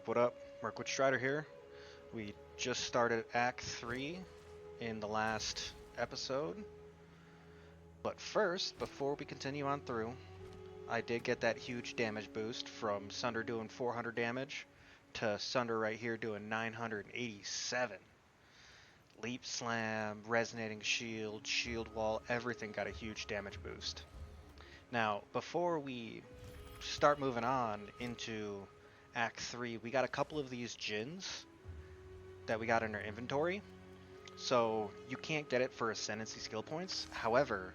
What up? Mirkwood Strider here. We just started Act 3 in the last episode. But first, before we continue on through, I did get that huge damage boost from Sunder doing 400 damage to Sunder right here doing 987. Leap Slam, Resonating Shield, Shield Wall, everything got a huge damage boost. Now, before we start moving on into Act 3, we got a couple of these gins that we got in our inventory. So you can't get it for Ascendancy skill points. However,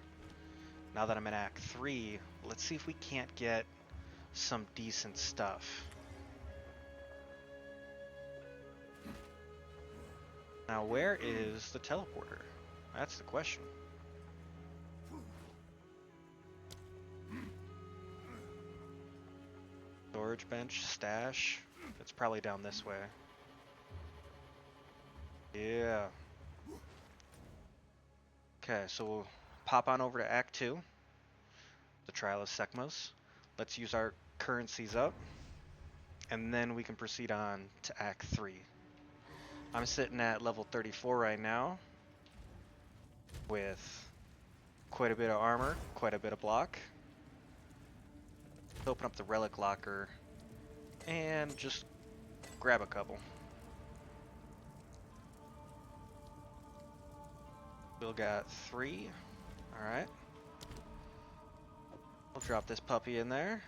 now that I'm in Act 3, let's see if we can't get some decent stuff. Now where is the teleporter? That's the question. Storage bench, stash. It's probably down this way. Yeah. Okay, so we'll pop on over to Act 2. The Trial of Sekhemas. Let's use our currencies up. And then we can proceed on to Act 3. I'm sitting at level 34 right now. With quite a bit of armor, quite a bit of block. Open up the relic locker and just grab a couple. We'll got 3. Alright. We'll drop this puppy in there.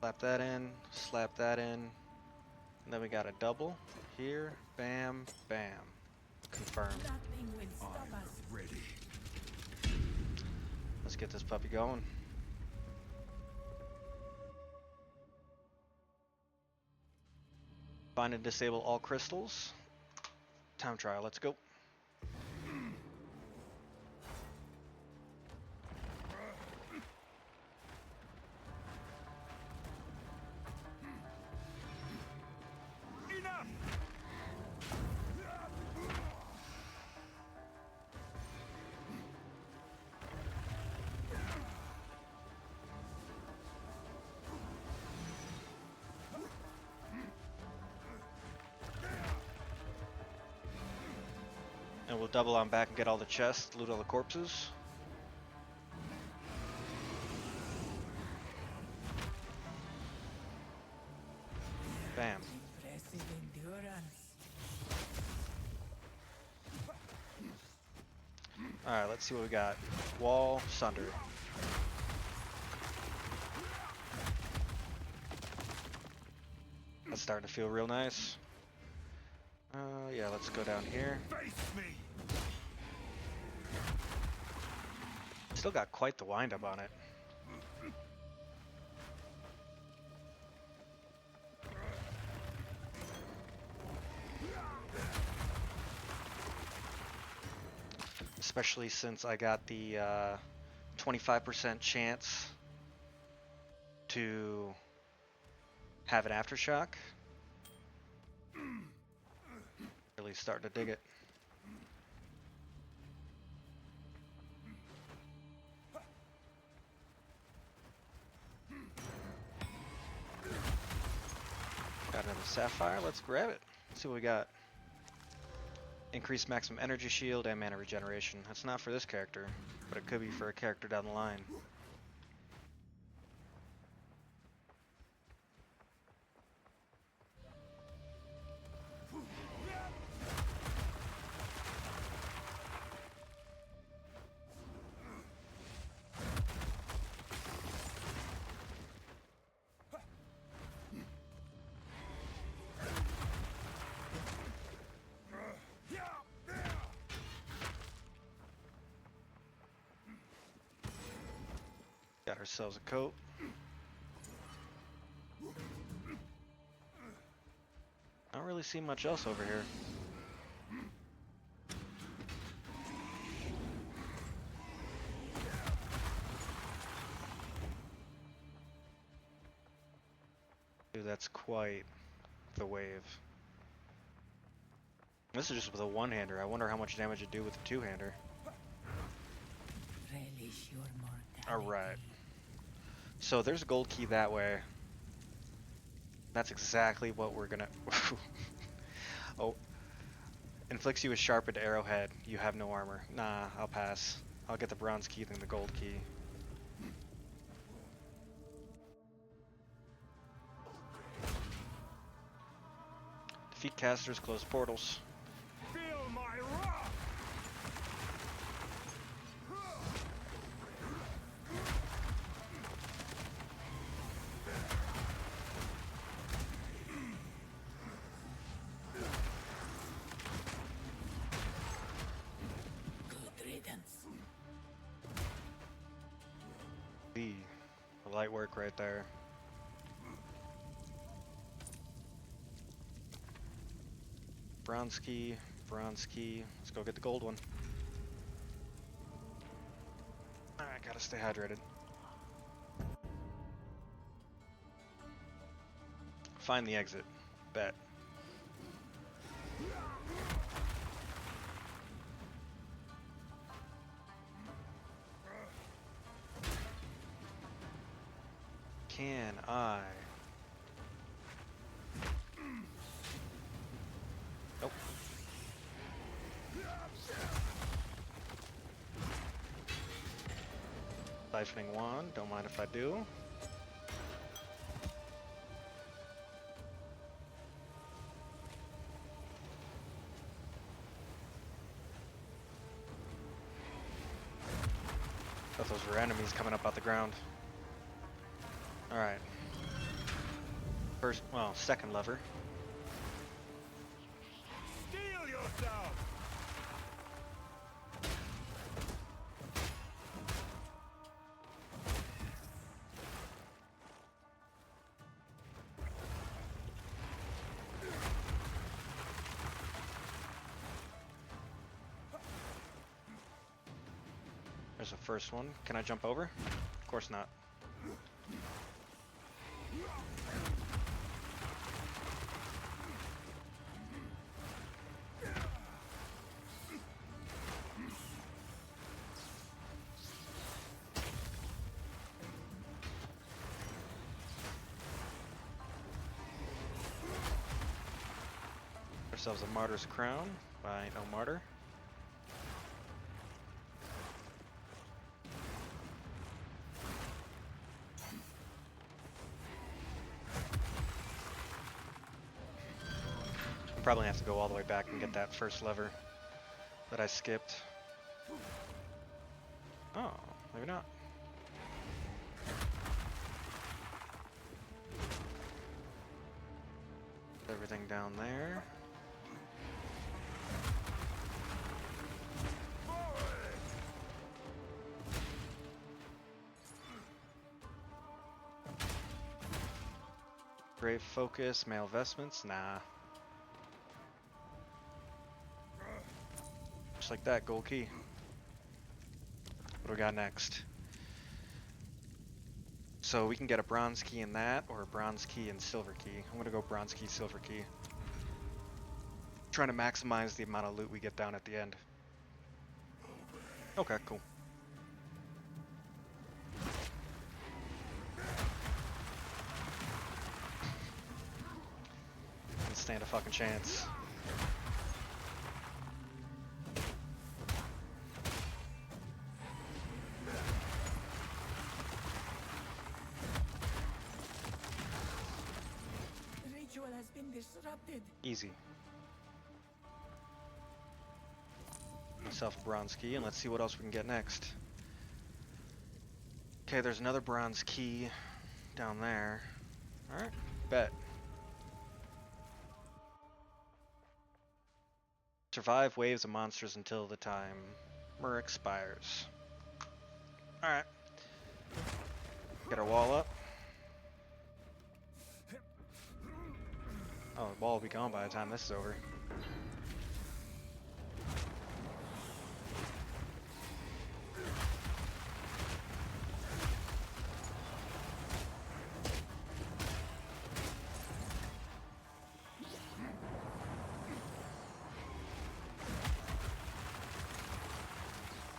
Slap that in, slap that in. And then we got a double here. Bam, bam. Confirmed. Ready. Let's get this puppy going. Find and disable all crystals. Time trial, let's go. Enough. And we'll double on back and get all the chests, loot all the corpses. Bam. Impressive endurance. Alright, let's see what we got. Wall, Sunder. That's starting to feel real nice. Yeah, let's go down here. Face me. Still got quite the wind up on it. Especially since I got the 25% chance to have an aftershock. Really starting to dig it. Got another sapphire, let's grab it. Let's see what we got. Increased maximum energy shield and mana regeneration. That's not for this character, but it could be for a character down the line. Got ourselves a coat. I don't really see much else over here. Dude, that's quite the wave. This is just with a one-hander. I wonder how much damage it'd do with a two-hander. Relish your mortality. Alright. So there's a gold key that way. That's exactly what we're gonna... Oh. Inflicts you with sharpened arrowhead. You have no armor. Nah, I'll pass. I'll get the bronze key than the gold key. Defeat casters, close portals. Feel my wrath! Good riddance. The light work right there. Bronze key, bronze key. Let's go get the gold one. Alright, gotta stay hydrated. Find the exit. Bet. Can I? Nope. Siphoning wand, don't mind if I do. Thought those were enemies coming up out the ground. Alright. First, well, second lever. Steel yourself! There's the first one. Can I jump over? Of course not. Ourselves a martyr's crown by no martyr. Probably have to go all the way back and get that first lever that I skipped. Oh, maybe not. Everything down there. Grave focus, male vestments, nah. Just like that, gold key. What do we got next? So we can get a bronze key in that, or a bronze key and silver key. I'm gonna go bronze key, silver key. Trying to maximize the amount of loot we get down at the end. Okay, cool. Didn't stand a fucking chance. The ritual has been disrupted. Easy. Myself a bronze key, and let's see what else we can get next. Okay, there's another bronze key down there. Alright, bet. Survive waves of monsters until the timer expires. Alright. Get our wall up. Oh, the wall will be gone by the time this is over.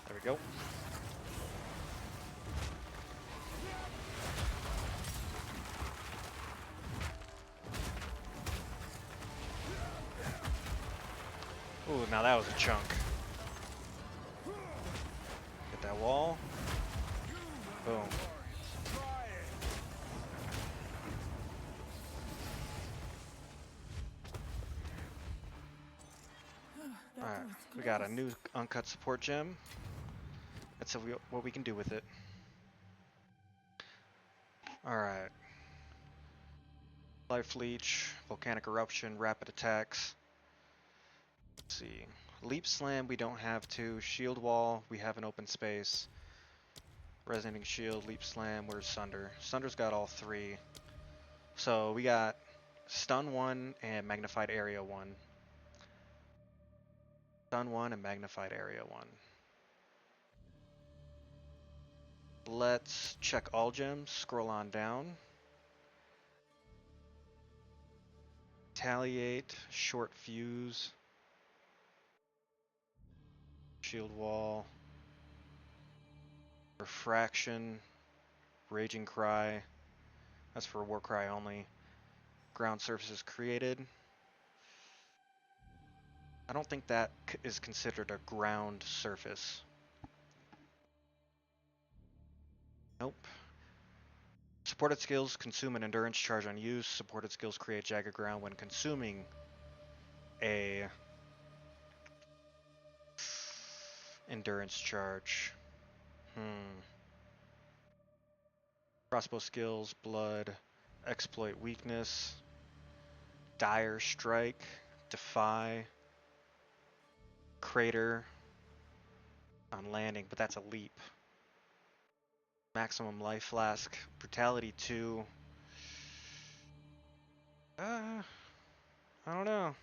There we go. now that was a chunk. Get that wall. Boom. Alright, we got a new uncut support gem. Let's see what we can do with it. Alright. Life Leech, Volcanic Eruption, Rapid Attacks. Let's see. Leap Slam, we don't have to. Shield Wall, we have an open space. Resonating Shield, Leap Slam, where's Sunder? Sunder's got all three. So we got Stun 1 and Magnified Area 1. Stun 1 and Magnified Area 1. Let's check all gems, scroll on down. Retaliate, Short Fuse, Shield Wall, Refraction, Raging Cry, that's for War Cry only. Ground Surfaces Created. I don't think that is considered a ground surface. Nope. Supported skills consume an endurance charge on use. Supported skills create jagged ground when consuming a endurance charge. Crossbow skills, blood, exploit weakness, dire strike, defy, crater on landing, but that's a leap. Maximum life flask, brutality 2. I don't know.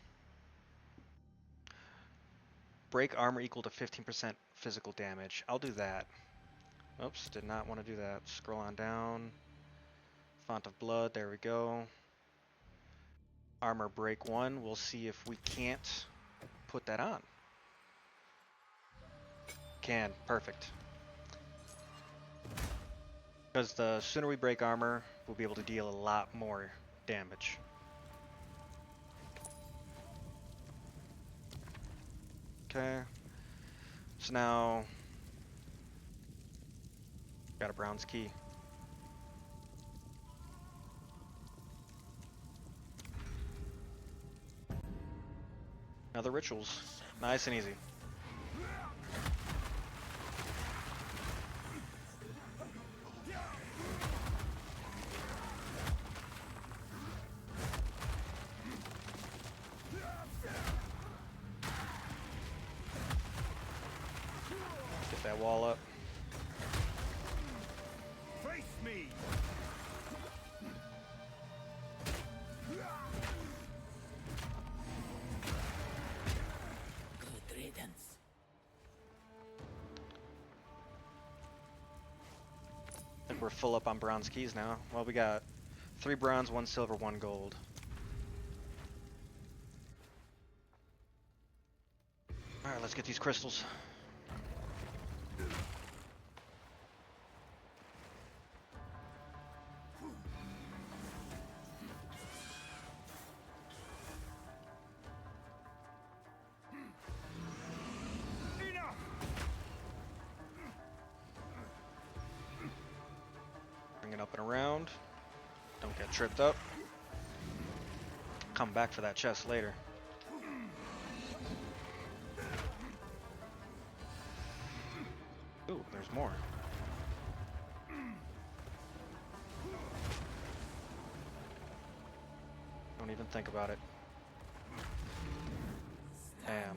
Break armor equal to 15% physical damage. I'll do that. Oops, did not want to do that. Scroll on down. Font of Blood, there we go. Armor break 1. We'll see if we can't put that on. Can. Perfect. Because the sooner we break armor, we'll be able to deal a lot more damage. Okay. So now, got a bronze key. Now the rituals. Nice and easy. Get that wall up. Face me. Good riddance. I think we're full up on bronze keys now. Well, we got 3 bronze, 1 silver, 1 gold. Alright, let's get these crystals. Enough. Bring it up and around. Don't get tripped up. Come back for that chest later. Ooh, there's more. Don't even think about it. Damn.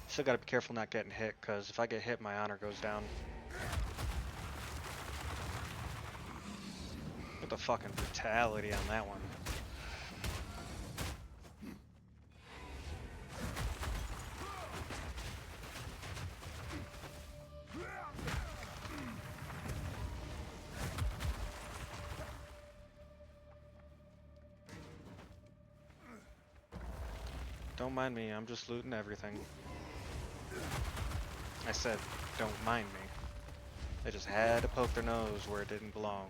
Still gotta be careful not getting hit, because if I get hit, my honor goes down. Look at the fucking brutality on that one. Don't mind me, I'm just looting everything. I said, don't mind me. They just had to poke their nose where it didn't belong.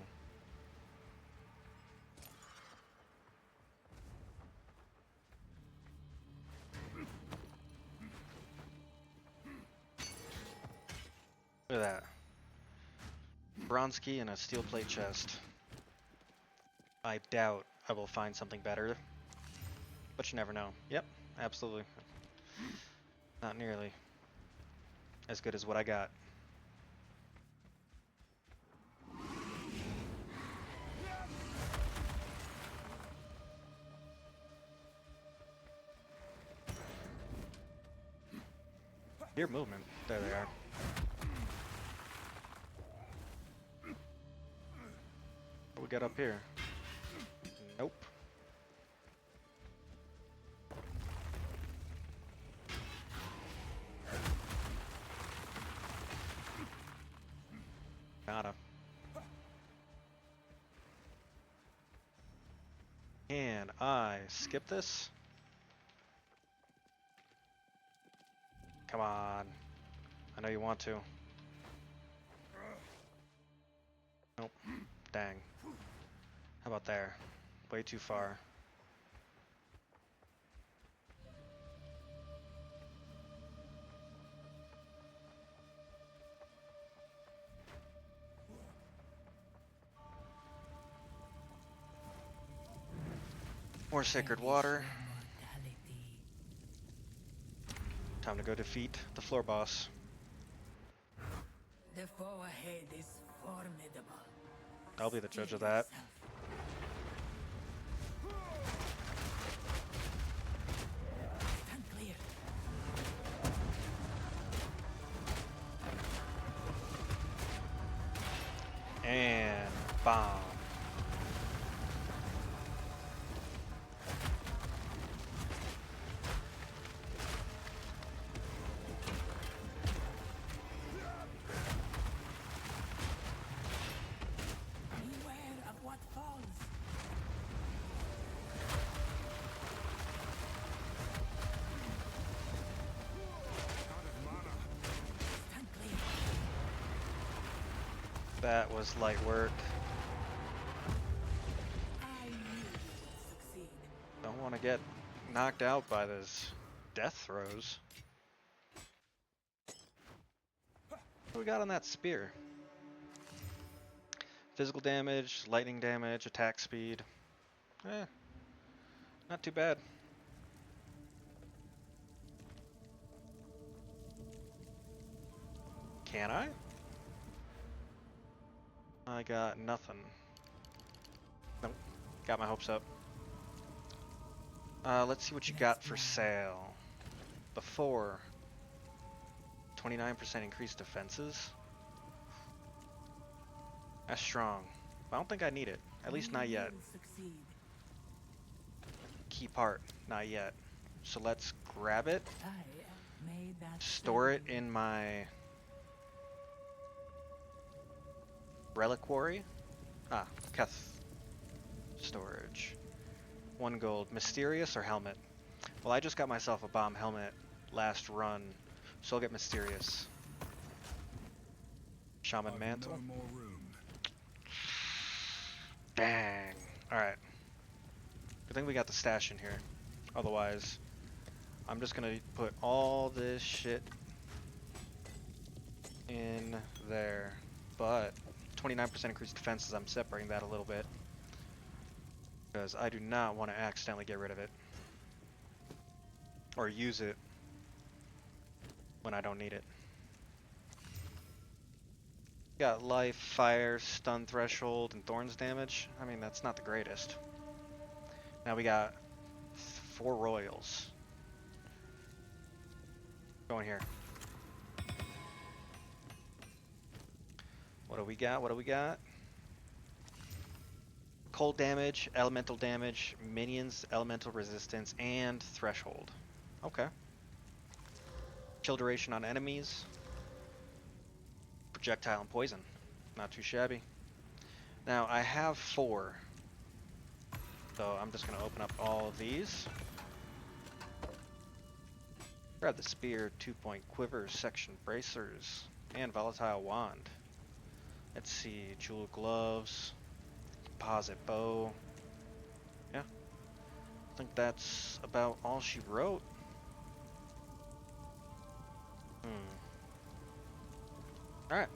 Look at that. Bronze key and a steel plate chest. I doubt I will find something better, but you never know. Yep, absolutely. Not nearly as good as what I got. Your movement. There they are. What we got up here? Nope. Nada. Can I skip this? Come on. I know you want to. Nope. Dang. How about there? Way too far. More sacred water. Mortality. Time to go defeat the floor boss. The foe ahead is formidable. I'll be the judge Steel of that. yourself. Stand clear. And bomb. Beware of what falls. Out of mana. Stand clear. That was light work. I knew you would succeed. Don't want to get knocked out by this death throws. What do we got on that spear? Physical damage, lightning damage, attack speed. Not too bad. Can I? I got nothing. Nope. Got my hopes up. Let's see what you got for sale. Before. 29% increased defenses. That's strong. I don't think I need it. At least not yet. You will succeed. Key part. Not yet. So let's grab it. I made that Store it statement. in my reliquary. Keth. Storage. 1 gold. Mysterious or helmet? Well, I just got myself a bomb helmet last run, so I'll get Mysterious. Shaman I've Mantle. no more room. Dang. Alright. Good thing we got the stash in here. Otherwise, I'm just gonna put all this shit in there. But 29% increased defenses, I'm separating that a little bit. Because I do not want to accidentally get rid of it. Or use it when I don't need it. Got life, fire, stun threshold, and thorns damage. I mean, that's not the greatest. Now we got 4 royals. Going here. What do we got? What do we got? Cold damage, elemental damage, minions, elemental resistance, and threshold. Okay. Chill duration on enemies. Projectile and poison. Not too shabby. Now I have 4. So I'm just going to open up all of these. Grab the spear, 2-point quivers, section bracers, and volatile wand. Let's see, jewel gloves, composite bow. Yeah, I think that's about all she wrote. Alright.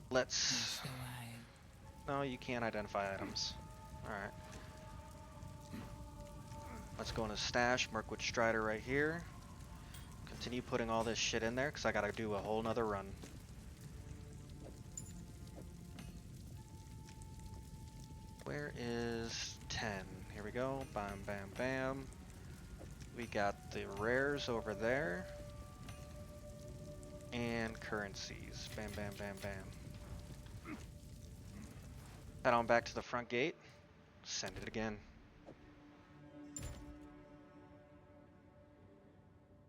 Let's... Must away. No, you can't identify items. Alright. Let's go into stash, Mirkwood Strider right here. Continue putting all this shit in there, because I gotta do a whole nother run. Where is 10? Here we go. Bam, bam, bam. We got the rares over there. And currencies. Bam, bam, bam, bam. Head on back to the front gate. Send it again.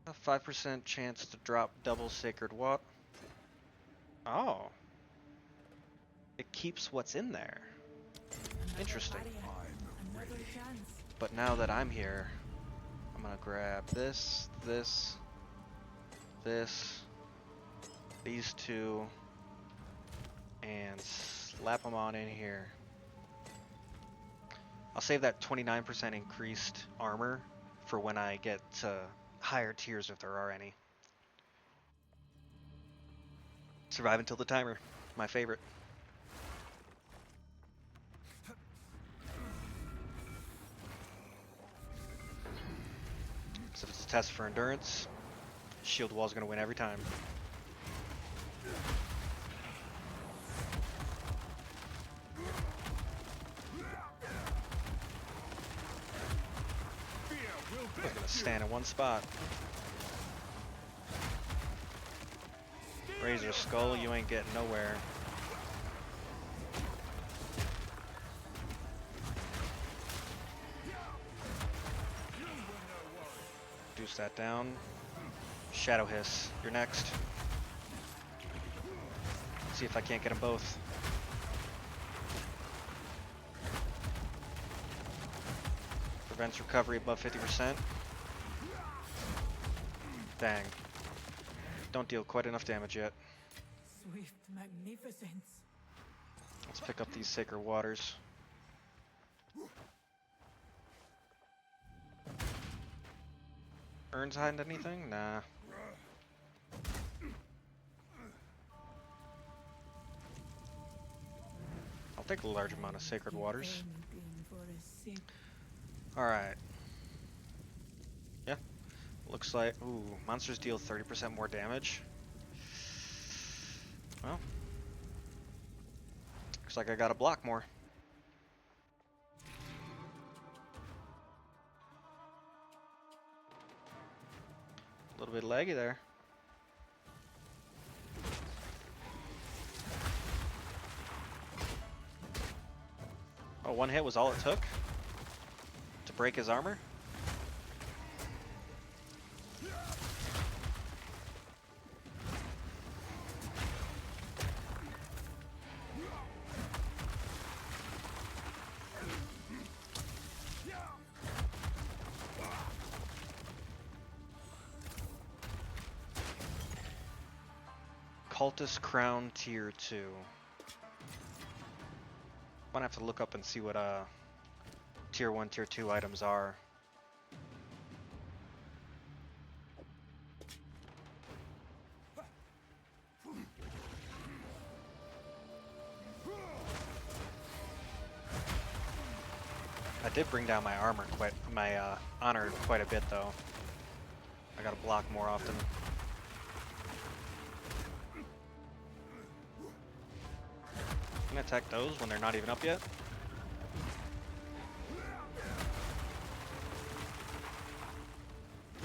A 5% chance to drop double sacred water. Oh. It keeps what's in there. Interesting. Another chance. But now that I'm here, I'm gonna grab this, this, these two, and slap them on in here. I'll save that 29% increased armor for when I get to higher tiers if there are any. Survive until the timer. My favorite. So if it's a test for endurance, shield wall's gonna win every time. We're gonna stand in one spot. Razor Skull, you ain't getting nowhere. Reduce that down. Shadow Hiss, you're next. See if I can't get them both. Prevents recovery above 50%. Dang. Don't deal quite enough damage yet. Swift magnificence. Let's pick up these sacred waters. Urns hide anything? Nah. I'll take a large amount of sacred waters. Anything for a sip. Alright. Yeah. Looks like... Ooh, monsters deal 30% more damage. Well. Looks like I gotta block more. A little bit laggy there. Oh, one hit was all it took to break his armor? Cultist Crown Tier 2. Might have to look up and see what Tier 1, Tier 2 items are. I did bring down my armor honor quite a bit though. I gotta block more often. I'm gonna attack those when they're not even up yet.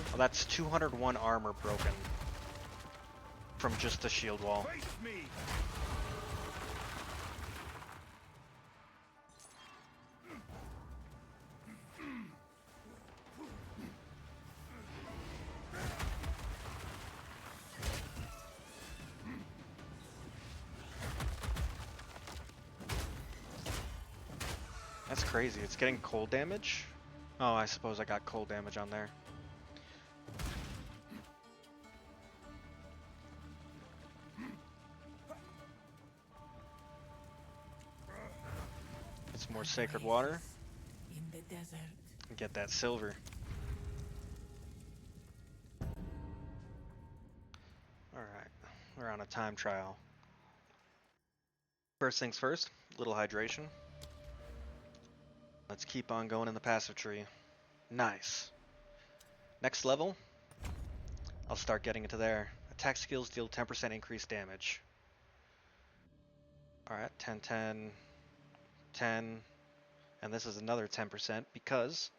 Well, that's 201 armor broken from just the shield wall. Face me. That's crazy. It's getting cold damage? Oh, I suppose I got cold damage on there. It's more sacred water. In the desert. And get that silver. on a time trial. First things first, a little hydration. Let's keep on going in the passive tree. Nice. Next level, I'll start getting into there. Attack skills deal 10% increased damage. Alright, 10, 10, 10, and this is another 10% because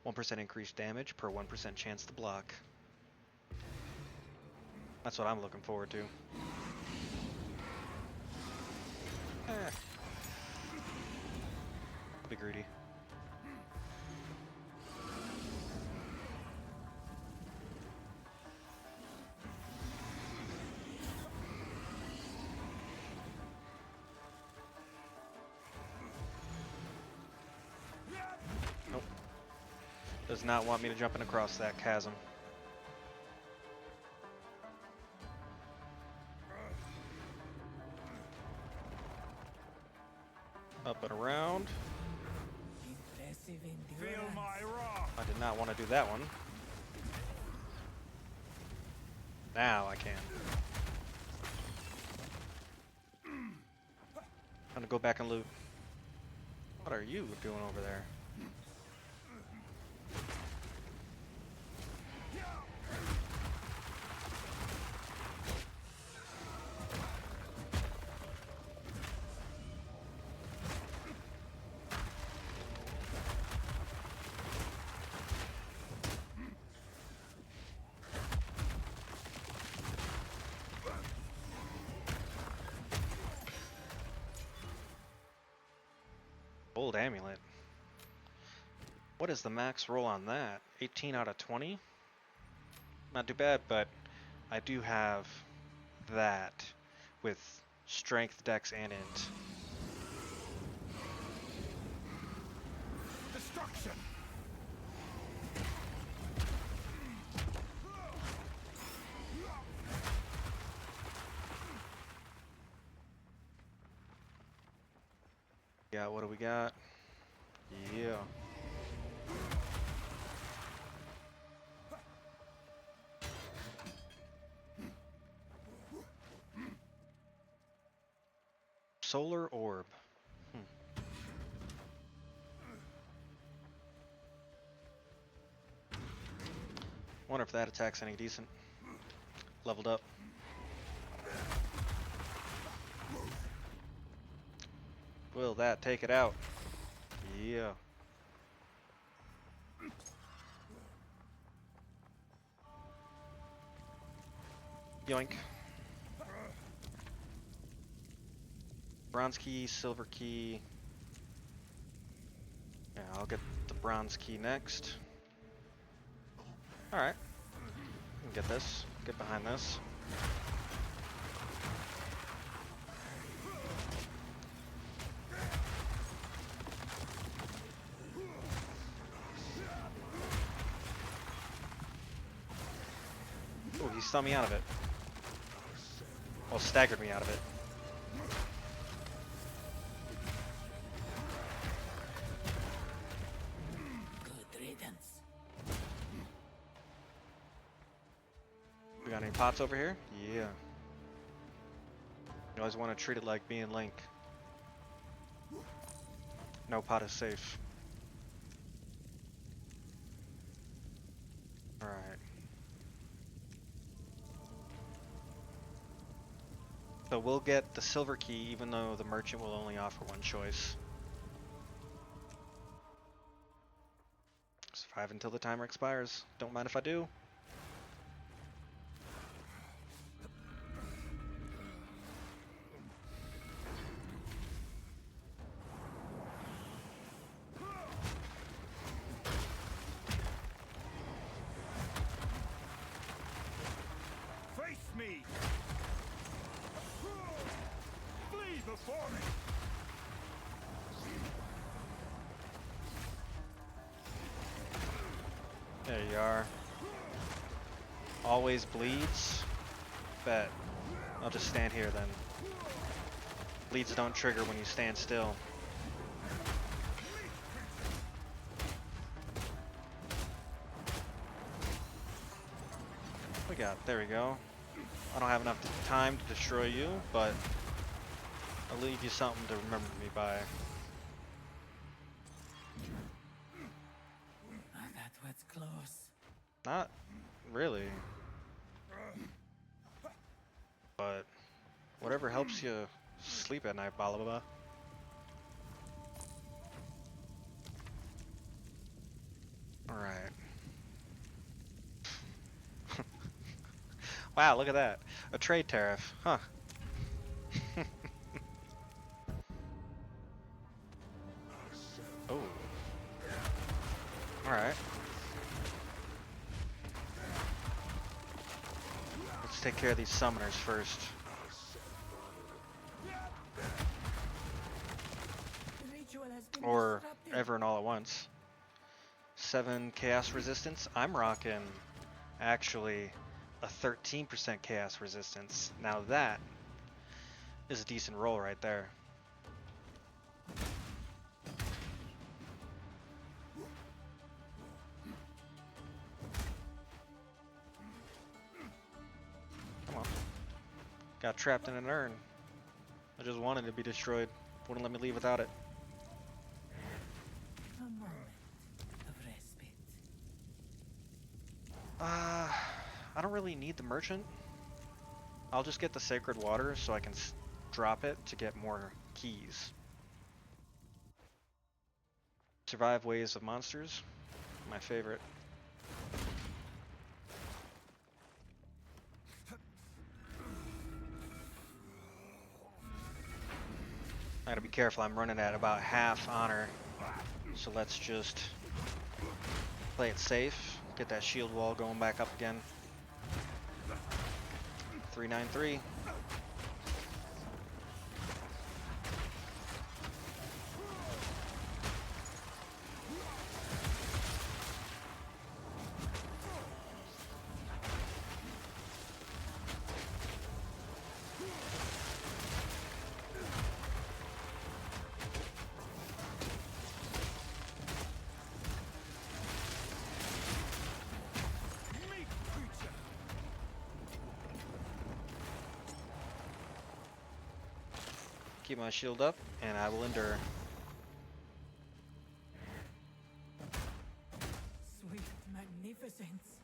1% increased damage per 1% chance to block. That's what I'm looking forward to. Be greedy. Nope. Does not want me to jump in across that chasm. Up and around. Impressive Feel endurance. my wrath. I did not want to do that one. Now I can. I'm gonna go back and loot. What are you doing over there? Gold amulet. What is the max roll on that? 18 out of 20? Not too bad, but I do have that with strength, dex, and int. Destruction. Yeah, what do we got? Yeah. Solar orb. Wonder if that attack's any decent. Leveled up. Will that take it out? Yeah. Yoink. Bronze key, silver key. Yeah, I'll get the bronze key next. Alright. Get this. Get behind this. Oh, he stunned me out of it. Well, staggered me out of it. Good riddance. We got any pots over here? Yeah. You always want to treat it like being Link. No pot is safe. Alright. So we'll get the silver key even though the merchant will only offer one choice. Survive until the timer expires. Don't mind if I do. Face me. Flee before me. There you are. Always bleeds. Bet. I'll just stand here then. Bleeds don't trigger when you stand still. We got, there we go. I don't have enough time to destroy you, but I'll leave you something to remember me by. Ah, that was close. Not really, but whatever helps you sleep at night, Balaba. Alright. Wow, look at that. A trade tariff. Huh. Oh. Alright. Let's take care of these summoners first. The ritual has been Or disrupted. ever and all at once. 7 chaos resistance. I'm rocking actually a 13% chaos resistance. Now that is a decent roll right there. Come on. Got trapped in an urn. I just wanted to be destroyed. Wouldn't let me leave without it. A moment of respite. I don't really need the merchant. I'll just get the sacred water so I can drop it to get more keys. Survive waves of monsters. My favorite. I gotta be careful, I'm running at about half honor. So let's just play it safe. Get that shield wall going back up again. 393. Meek creature. Keep my shield up, and I will endure. Sweet magnificence.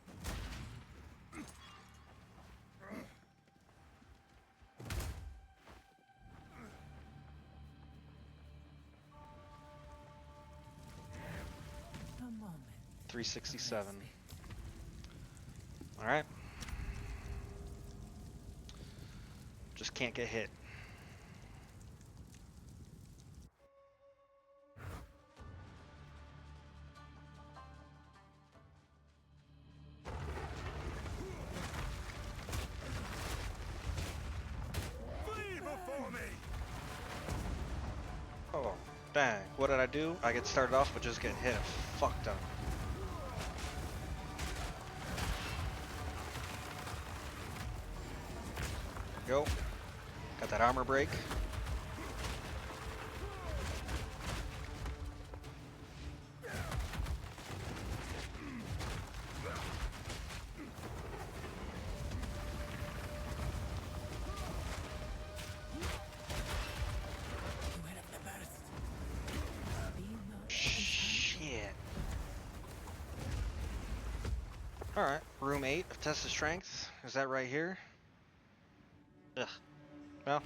A moment. 367. Alright. Just can't get hit. Flee before me. Oh, dang. What did I do? I get started off with just getting hit. Fucked up. Go. Got that armor break. Beware of the burst. Be not Shit. Alright, room 8 of Test of Strength. Is that right here? Ugh. Well,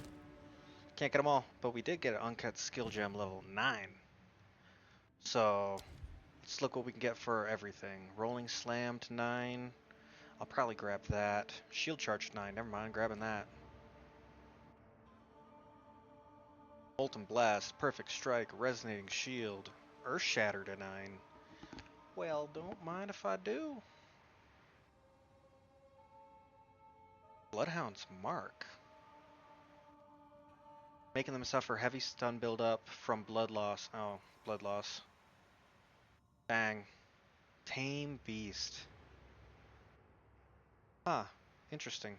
can't get them all, but we did get an uncut skill gem level 9. So, let's look what we can get for everything. Rolling Slam to 9. I'll probably grab that. Shield Charge to 9. Never mind, grabbing that. Molten Blast, Perfect Strike, Resonating Shield, Earth Shatter to 9. Well, don't mind if I do. Bloodhound's Mark. Making them suffer heavy stun buildup from blood loss. Oh, blood loss. Bang. Tame Beast. Huh, interesting.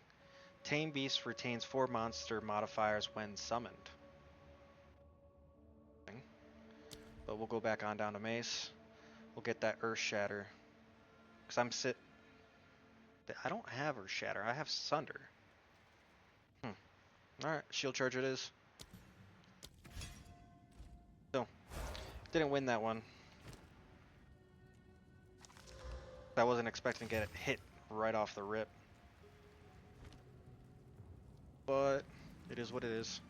Tame Beast retains 4 monster modifiers when summoned. But we'll go back on down to Mace. We'll get that Earth Shatter. Because I don't have Earth Shatter, I have Sunder. Alright, shield charge it is. So, didn't win that one. I wasn't expecting to get it hit right off the rip. But, it is what it is.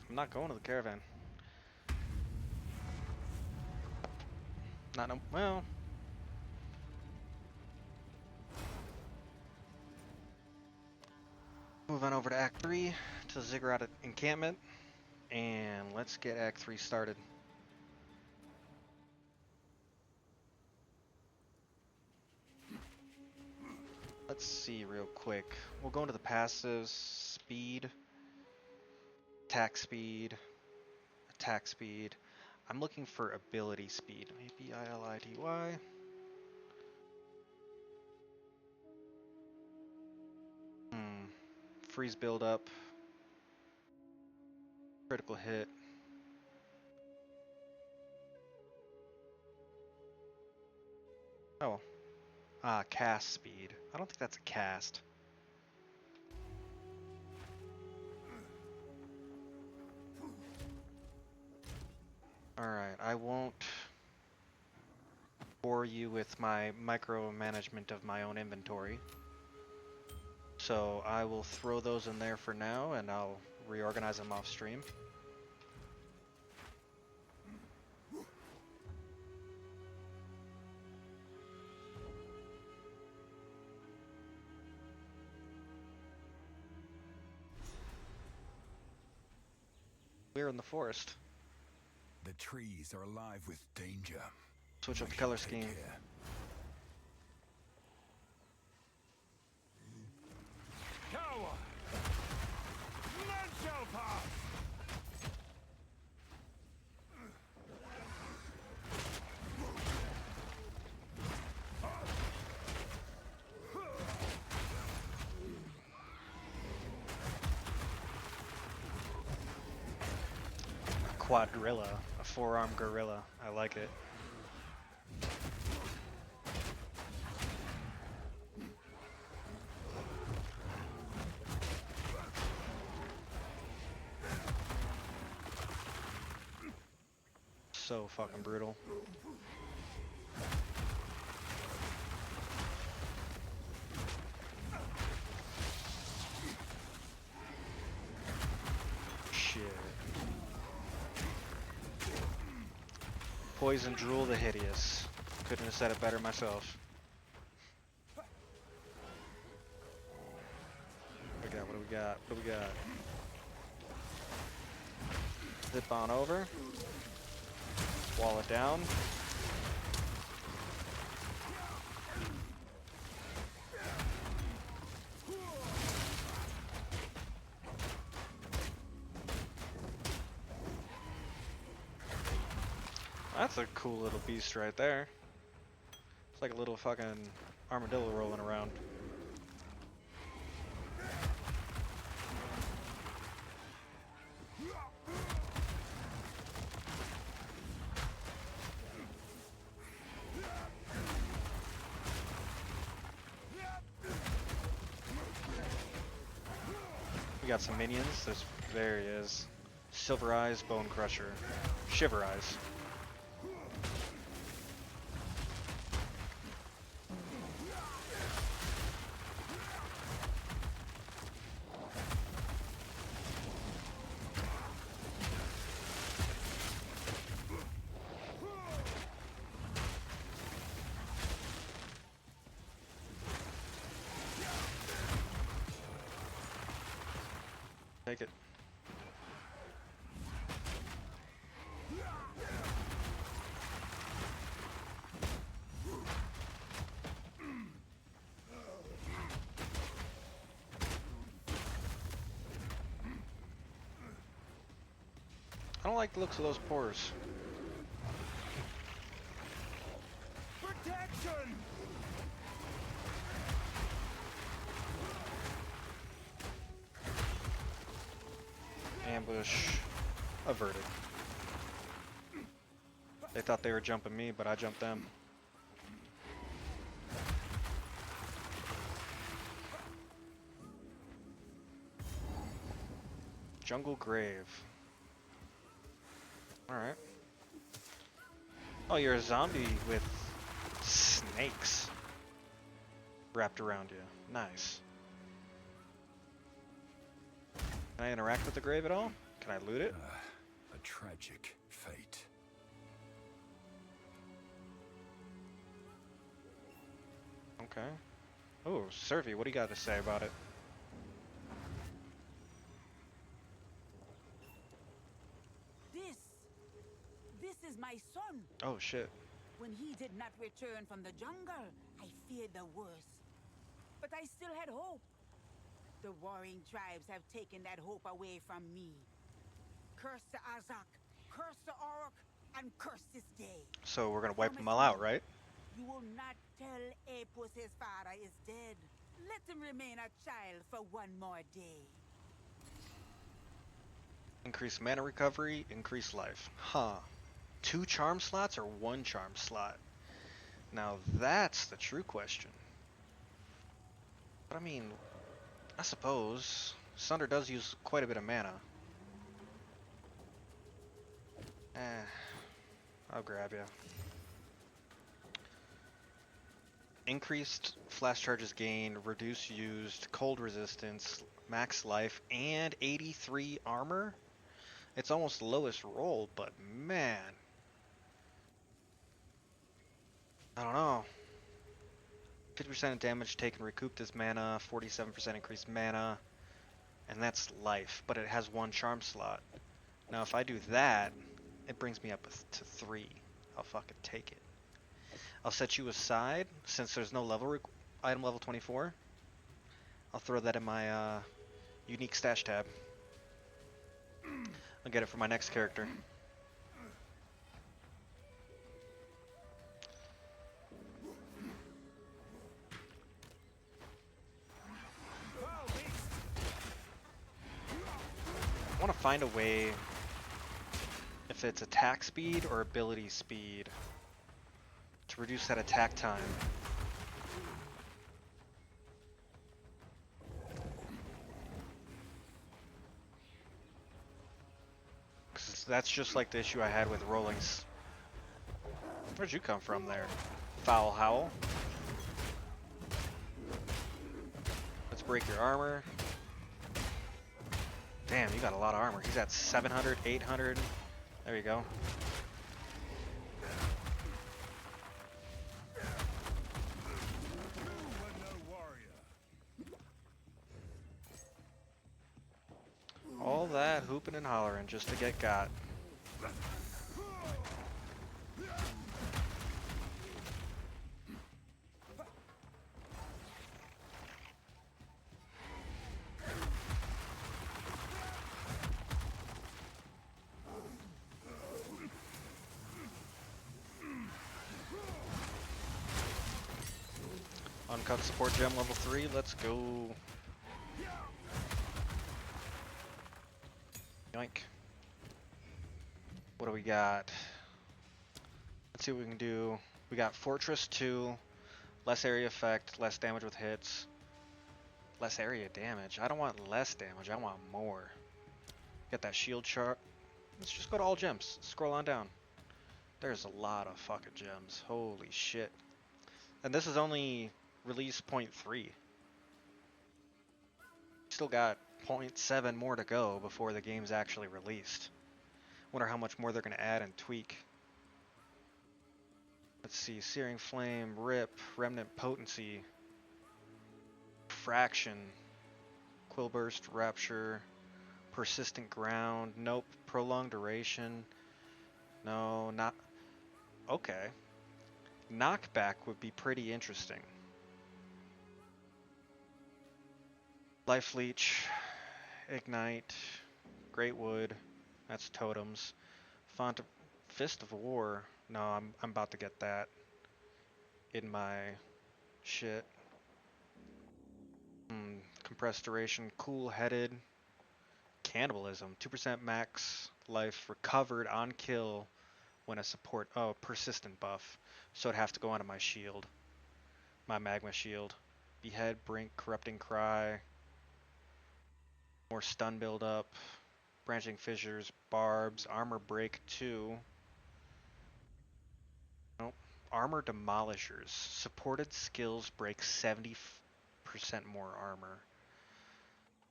I'm not going to the caravan. Not no, well. Move on over to Act 3 to the Ziggurat encampment. And let's get Act 3 started. Let's see real quick. We'll go into the passives. Speed. Attack speed. Attack speed. I'm looking for ability speed. Maybe ILIDY. Freeze build up. Critical hit. Oh. Cast speed. I don't think that's a cast. Alright, I won't bore you with my micromanagement of my own inventory. So I will throw those in there for now, and I'll reorganize them off stream. We're in the forest. The trees are alive with danger. Switch up the color scheme. Coward! None shall pass! Quadrilla, a 4-arm gorilla. I like it. So fucking brutal. Shit. Poison Drool the Hideous. Couldn't have said it better myself. What do we got? What do we got? What do we got? Zip on over. Wall it down. That's a cool little beast right there. It's like a little fucking armadillo rolling around. We got some minions. There he is. Silver Eyes, Bone Crusher. Shiver Eyes. Take it. I don't like the looks of those pores. Protection! Ambush averted. They thought they were jumping me, but I jumped them. Jungle Grave. Alright. Oh, you're a zombie with snakes wrapped around you. Nice. Can I interact with the grave at all? Can I loot it? A tragic fate. Okay. Oh, Servi, what do you got to say about it? This is my son. Oh, shit. When he did not return from the jungle, I feared the worst. But I still had hope. The warring tribes have taken that hope away from me. Curse to Azak, curse to Orok, and curse this day. So we're gonna wipe them Promise all out, me, right? You will not tell Apus his father is dead. Let him remain a child for one more day. Increase mana recovery, increase life. Huh. 2 charm slots or 1 charm slot? Now that's the true question. But I mean, I suppose Sunder does use quite a bit of mana. I'll grab you. Increased flash charges gained, reduce used, cold resistance, max life, and 83 armor? It's almost the lowest roll, but man. I don't know. 50% damage taken recouped as mana, 47% increased mana, and that's life, but it has 1 charm slot. Now if I do that, it brings me up to 3. I'll fucking take it. I'll set you aside, since there's no level item level 24. I'll throw that in my unique stash tab. I'll get it for my next character. I want to find a way, if it's attack speed or ability speed, to reduce that attack time. Because that's just like the issue I had with rolling. Where'd you come from there? Foul Howl. Let's break your armor. Damn, you got a lot of armor. He's at 700, 800. There you go. All that hooping and hollering just to get got. Uncut support gem level 3, let's go. Yoink. What do we got? Let's see what we can do. We got Fortress 2, less area effect, less damage with hits, less area damage. I don't want less damage, I want more. Get that shield chart. Let's just go to all gems. Scroll on down. There's a lot of fucking gems. Holy shit. And this is only release 0.3. Still got 0.7 more to go before the game's actually released. Wonder how much more they're going to add and tweak. Let's see. Searing Flame, Rip, Remnant Potency, Fraction, Quill Burst, Rapture, Persistent Ground, nope. Prolonged Duration, no, not... Okay. Knockback would be pretty interesting. Life Leech, Ignite, Great Wood, that's totems. Fist of War, no, I'm about to get that in my shit. Compressed Duration, Cool Headed, Cannibalism, 2% max life recovered on kill when a support, oh, persistent buff. So it'd have to go onto my shield, my magma shield. Behead, Brink, Corrupting Cry, more stun build up. branching fissures, barbs, armor break 2. Nope. Armor demolishers. Supported skills break 70% more armor.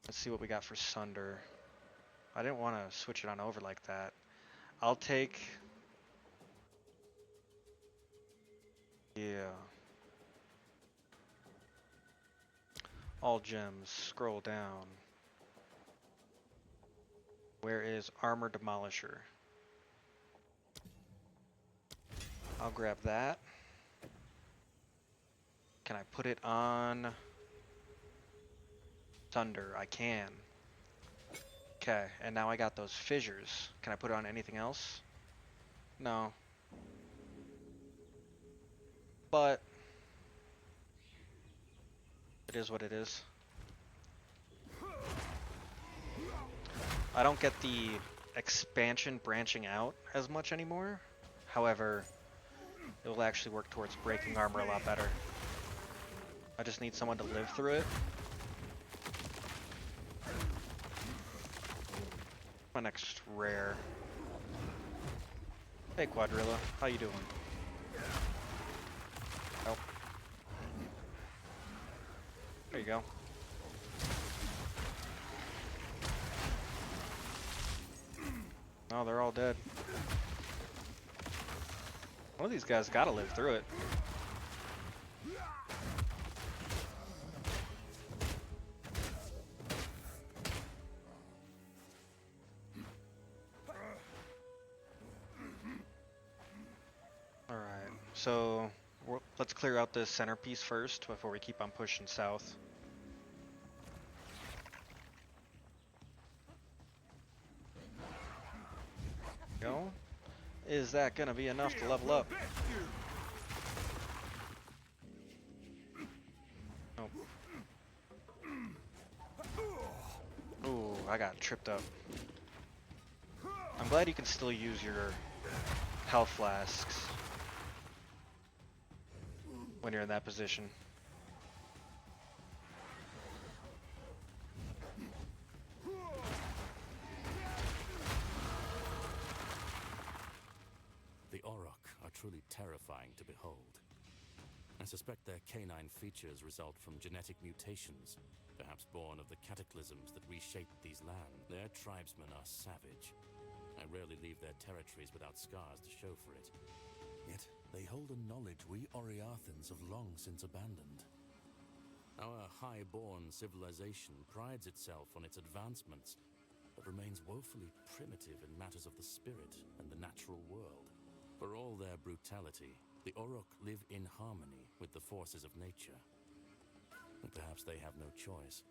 Let's see what we got for Sunder. I didn't want to switch it on over like that. I'll take... Yeah. All gems. Scroll down. Where is Armor Demolisher? I'll grab that. Can I put it on Thunder? I can. Okay, and now I got those fissures. Can I put it on anything else? No. But it is what it is. I don't get the expansion branching out as much anymore. However, it will actually work towards breaking armor a lot better. I just need someone to live through it. My next rare. Hey Quadrilla, how you doing? Oh. There you go. Oh, they're all dead. One of these guys gotta live through it. Alright, so let's clear out this centerpiece first before we keep on pushing south. Go. Is that gonna be enough to level up? Nope. Ooh, I got tripped up. I'm glad you can still use your health flasks when you're in that position. The Auroch are truly terrifying to behold. I suspect their canine features result from genetic mutations, perhaps born of the cataclysms that reshaped these lands. Their tribesmen are savage. I rarely leave their territories without scars to show for it. Yet, they hold a knowledge we Oriathans have long since abandoned. Our high-born civilization prides itself on its advancements, but remains woefully primitive in matters of the spirit and the natural world. For all their brutality, the Auroch live in harmony with the forces of nature. And perhaps they have no choice,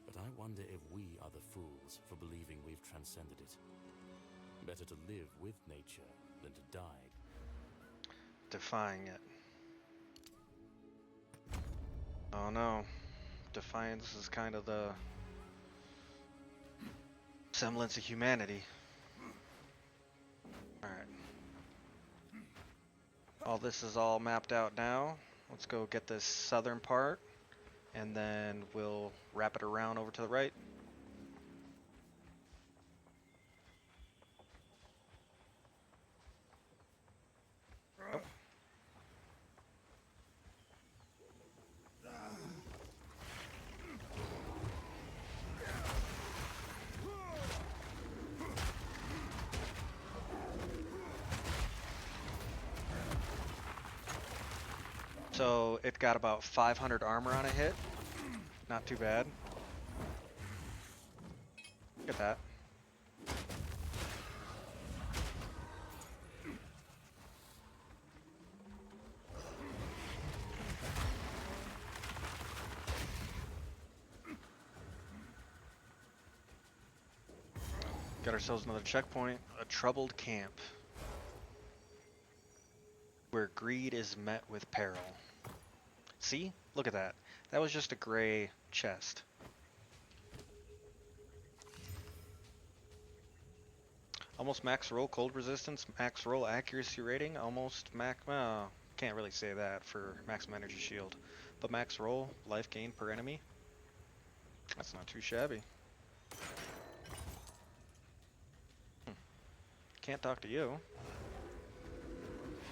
but I wonder if we are the fools for believing we've transcended it. Better to live with nature than to die. Defying it. Oh no. Defiance is kind of the semblance of humanity. Alright. All this is all mapped out now. Let's go get this southern part, and then we'll wrap it around over to the right. Nope. So it got about 500 armor on a hit. Not too bad. Look at that. Got ourselves another checkpoint. A troubled camp, where greed is met with peril. See? Look at that. That was just a gray chest. Almost max roll cold resistance, max roll accuracy rating, almost max... can't really say that for maximum energy shield. But max roll, life gain per enemy. That's not too shabby. Can't talk to you.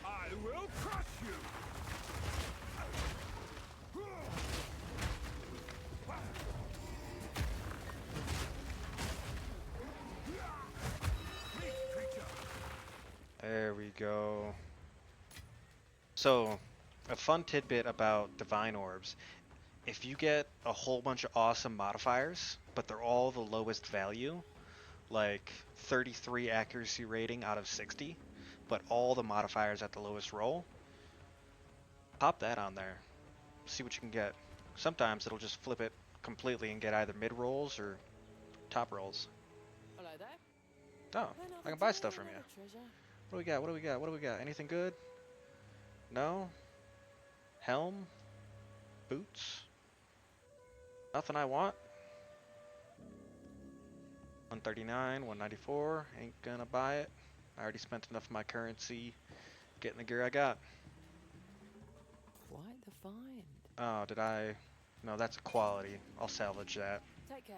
I will crush you! There we go. So, a fun tidbit about divine orbs. If you get a whole bunch of awesome modifiers, but they're all the lowest value, like 33 accuracy rating out of 60, but all the modifiers at the lowest roll, pop that on there. See what you can get. Sometimes it'll just flip it completely and get either mid rolls or top rolls. Hello there. Oh, I can buy stuff from you. What do we got? What do we got? What do we got? Anything good? No? Helm? Boots? Nothing I want? 139, 194. Ain't gonna buy it. I already spent enough of my currency getting the gear I got. Quite the find. Oh, did I? No, that's a quality. I'll salvage that. Take care.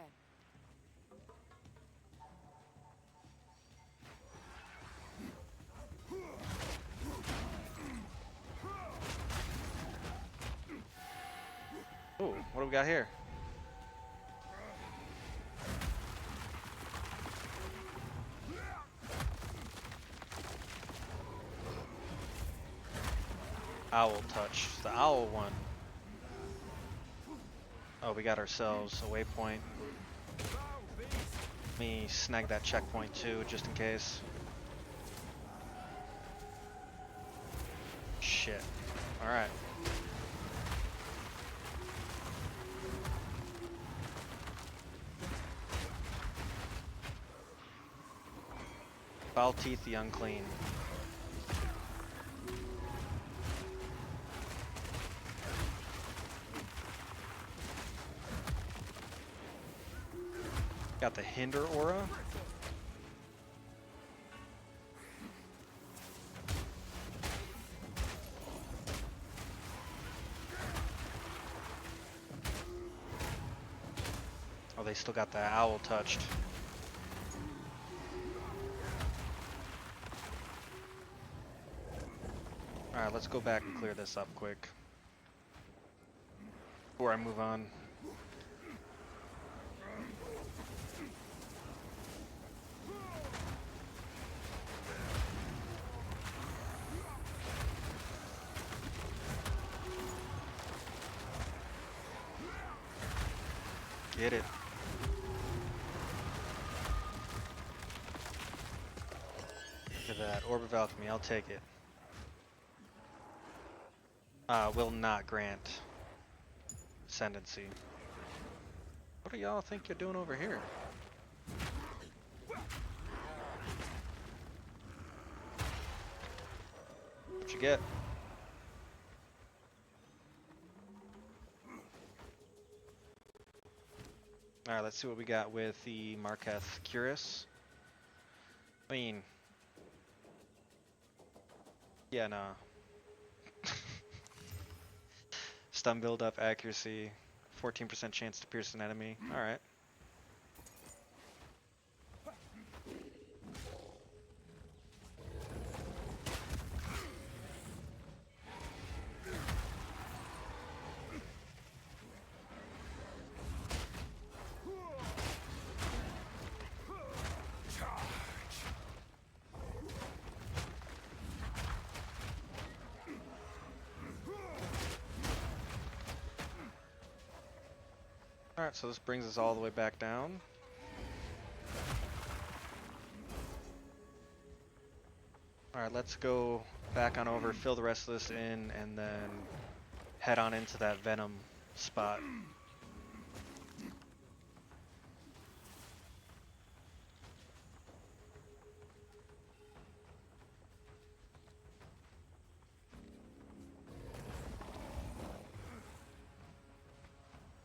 Ooh, what do we got here? Owl touch. The owl one. Oh, we got ourselves a waypoint. Let me snag that checkpoint too, just in case. Shit. Alright. Foul teeth the unclean. Got the hinder aura. Oh, they still got the owl touched. Alright, let's go back and clear this up quick before I move on. Get it. Look at that. Orb of Alchemy, I'll take it. Will not grant ascendancy. What do y'all think you're doing over here? What you get? Alright, let's see what we got with the Marketh Cuirass. I mean... Yeah, no. Stun build up, accuracy, 14% chance to pierce an enemy. Alright. Alright, so this brings us all the way back down. Alright, let's go back on over, fill the rest of this in, and then head on into that Venom spot.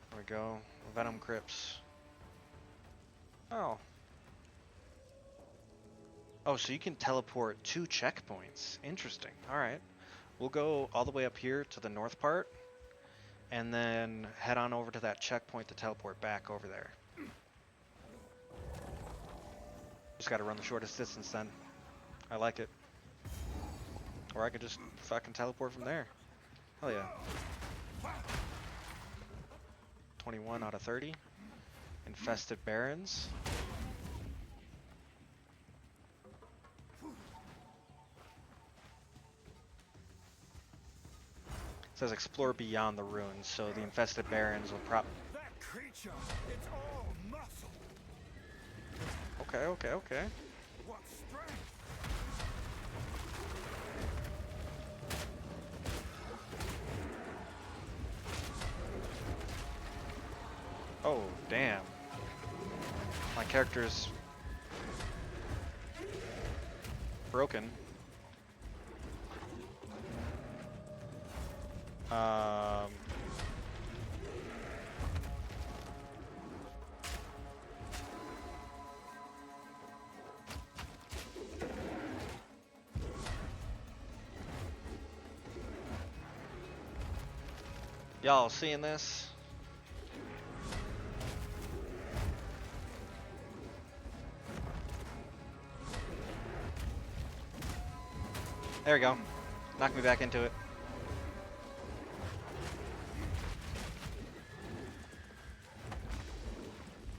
There we go. Venom Crypts. Oh. Oh, so you can teleport 2 checkpoints. Interesting. Alright. We'll go all the way up here to the north part, and then head on over to that checkpoint to teleport back over there. Just gotta run the shortest distance then. I like it. Or I could just fucking teleport from there. Hell yeah. 21 out of 30. Infested Barrens. It says explore beyond the ruins, so the infested barrens will That creature, it's all muscle. Okay. What strength! Oh, damn. My character's broken. Y'all seeing this? There we go. Knock me back into it.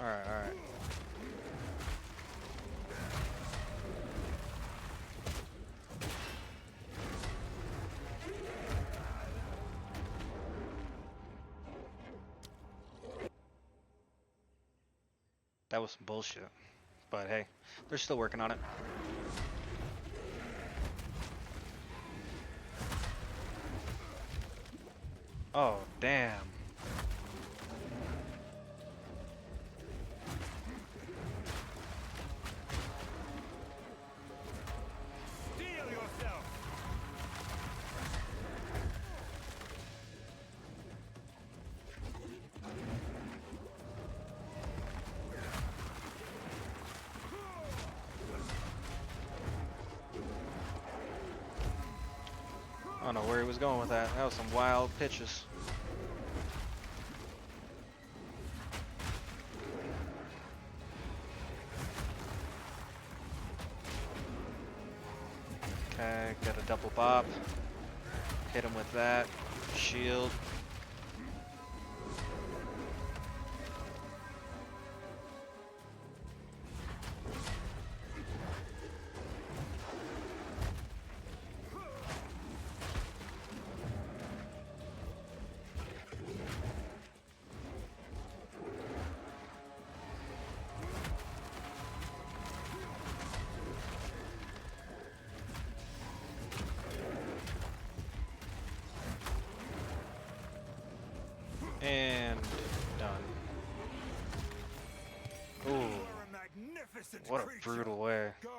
Alright. That was some bullshit. But hey, they're still working on it. Oh, damn. Steel yourself! I don't know where he was going with that. That was some wild pitches. Okay, got a double bop. Hit him with that. Shield. And done. Ooh, You are a magnificent what a creature. brutal way. Go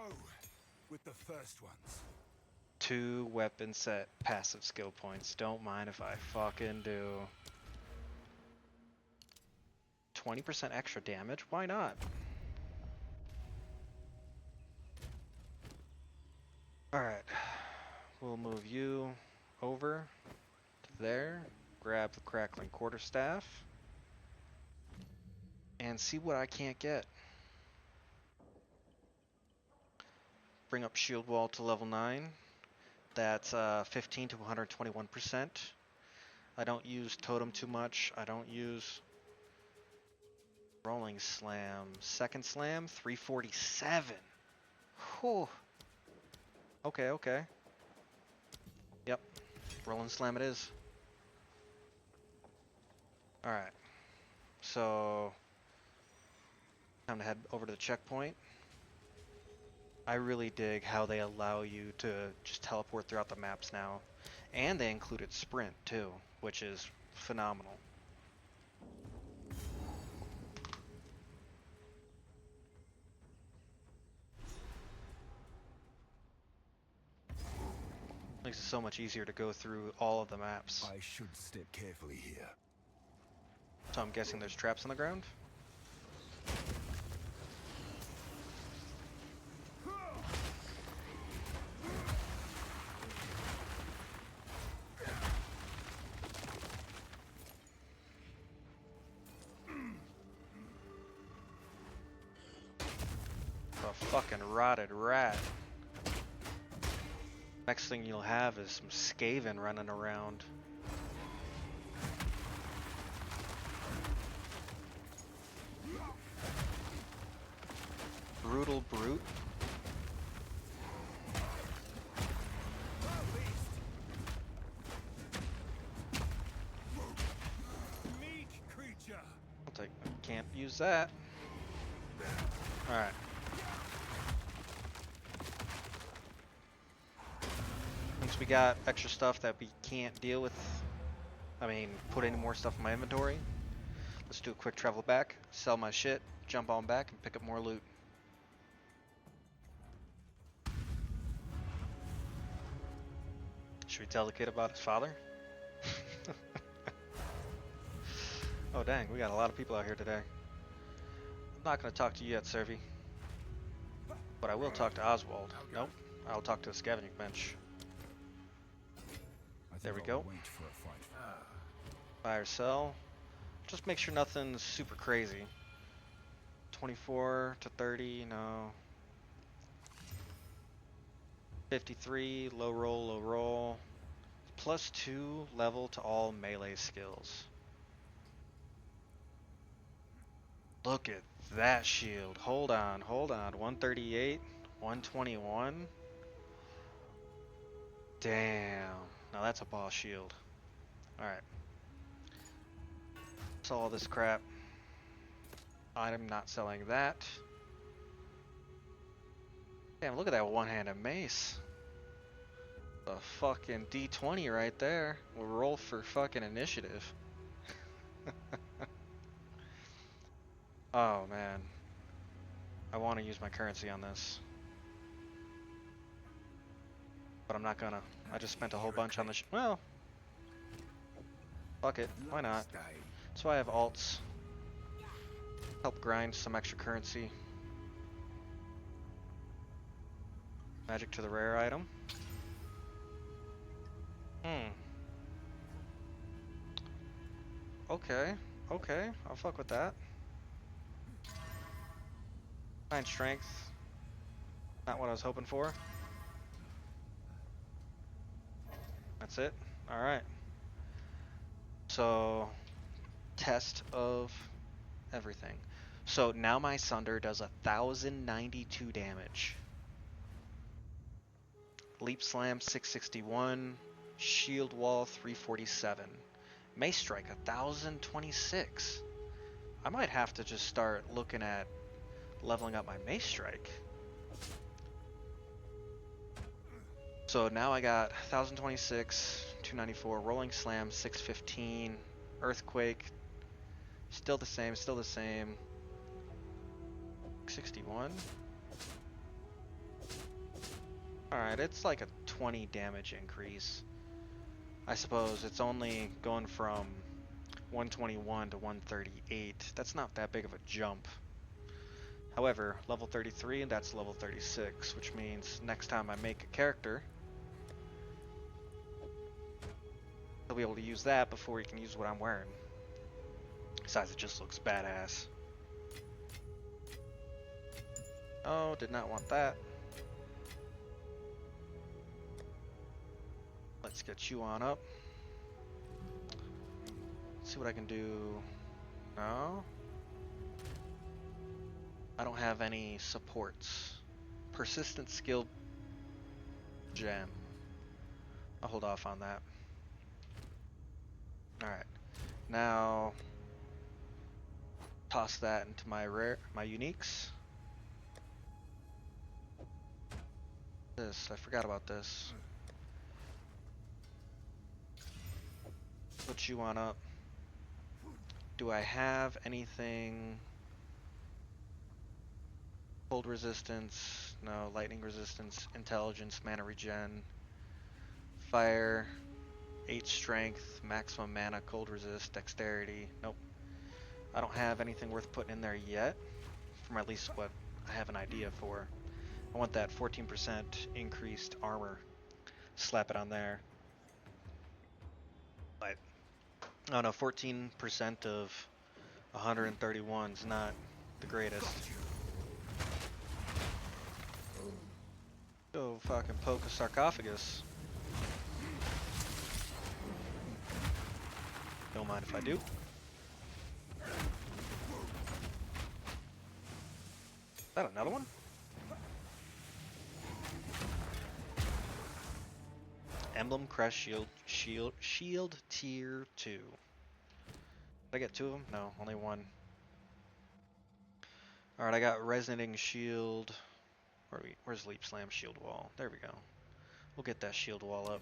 with the first ones. 2 weapon set passive skill points. Don't mind if I fucking do. 20% extra damage? Why not? Alright. We'll move you over to there. Grab the crackling quarterstaff. And see what I can't get. Bring up shield wall to level 9. That's 15 to 121%. I don't use totem too much. I don't use rolling slam. Second slam, 347. Whew. Okay. Yep. Rolling slam it is. Alright. So, time to head over to the checkpoint. I really dig how they allow you to just teleport throughout the maps now. And they included sprint too, which is phenomenal. Makes it so much easier to go through all of the maps. I should step carefully here. So I'm guessing there's traps on the ground? A fucking rotted rat. Next thing you'll have is some Skaven running around. Brutal Brute. Meek creature. I'll take. Can't use that. All right. Once we got extra stuff that we can't deal with, put any more stuff in my inventory. Let's do a quick travel back, sell my shit, jump on back, and pick up more loot. Should we tell the kid about his father? Oh dang, we got a lot of people out here today. I'm not going to talk to you yet, Servi. But I will talk to Oswald. Nope, I'll talk to the scavenging bench. There we go. Wait for a fight. Buy or sell. Just make sure nothing's super crazy. 24 to 30, no. 53, low roll, low roll. +2 level to all melee skills. Look at that shield. Hold on, hold on. 138, 121. Damn. Now that's a boss shield. Alright. Sell all this crap. I'm not selling that. Damn, look at that one-handed mace. The fucking D20 right there. We'll roll for fucking initiative. Oh man. I want to use my currency on this. But I'm not gonna. I just spent a whole bunch on the well. Fuck it. Why not? That's why I have alts. Help grind some extra currency. Magic to the rare item. Okay. Okay. I'll fuck with that. 9 strength. Not what I was hoping for. That's it. Alright. So, test of everything. So now my Sunder does 1,092 damage. Leap Slam 661. Shield Wall 347. Mace Strike 1,026. I might have to just start looking at leveling up my Mace Strike. So now I got 1,026, 294, Rolling Slam 615, Earthquake, still the same, 61. Alright, it's like a 20 damage increase. I suppose it's only going from 121 to 138. That's not that big of a jump. However, level 33 and that's level 36, which means next time I make a character, he'll be able to use that before he can use what I'm wearing. Besides, it just looks badass. Oh, did not want that. Let's get you on up. Let's see what I can do. No. I don't have any supports. Persistent skill gem. I'll hold off on that. Alright. Now toss that into my uniques. I forgot about this. Put you on up. Do I have anything? Cold resistance, no. Lightning resistance, intelligence, mana regen, fire, 8 strength, maximum mana, cold resist, dexterity. Nope. I don't have anything worth putting in there yet, from at least what I have an idea for. I want that 14% increased armor. Slap it on there. But I don't know, 14% of 131 is not the greatest. Oh, fucking poke a sarcophagus. Don't mind if I do. Is that another one? Emblem Crest Shield Tier 2. Did I get 2 of them? No, only 1. Alright, I got Resonating Shield. Where's Leap Slam Shield Wall? There we go. We'll get that shield wall up.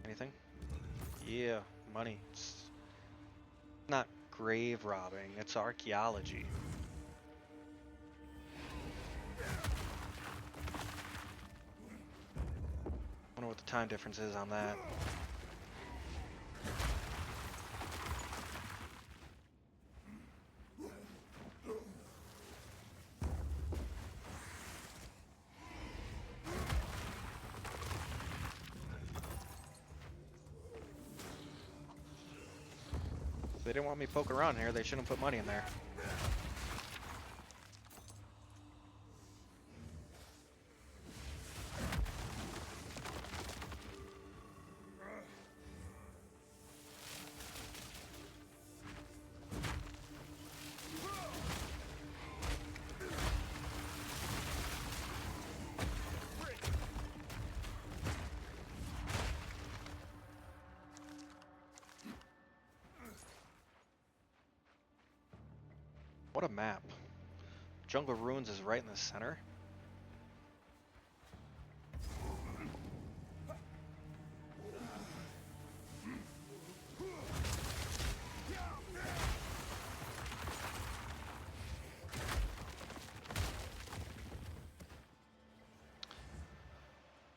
Anything? Yeah, money. It's not grave robbing, it's archaeology. Wonder what the time difference is on that. If they didn't want me poking around here, they shouldn't put money in there. What a map. Jungle Ruins is right in the center.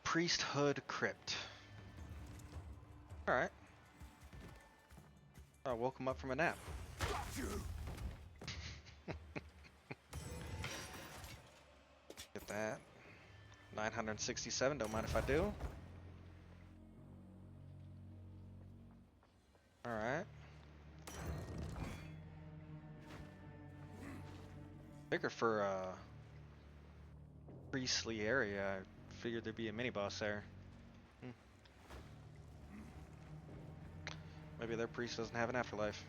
Priesthood Crypt. Alright. I woke him up from a nap. Get that. 967, don't mind if I do. Alright. Bigger for priestly area. I figured there'd be a mini boss there. Maybe their priest doesn't have an afterlife.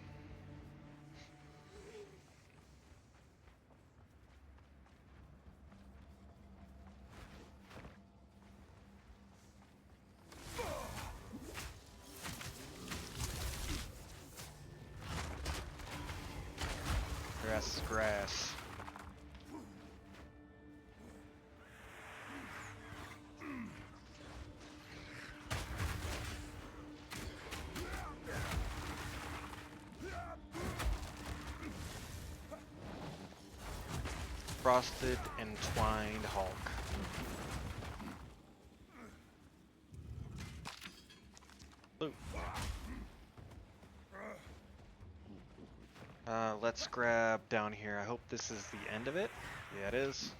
Grass is grass. Frosted Entwined Hulk. Loot. Let's grab down here. I hope this is the end of it. Yeah, it is.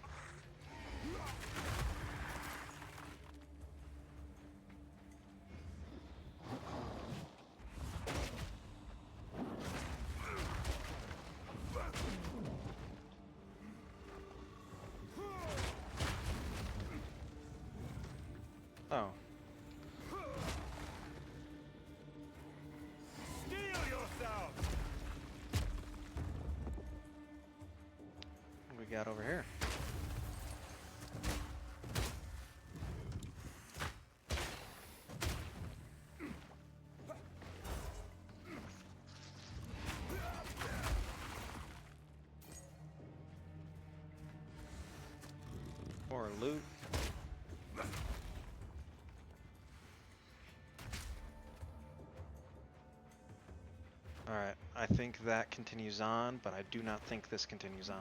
Oh. What do we got over here? More loot. Alright, I think that continues on, but I do not think this continues on.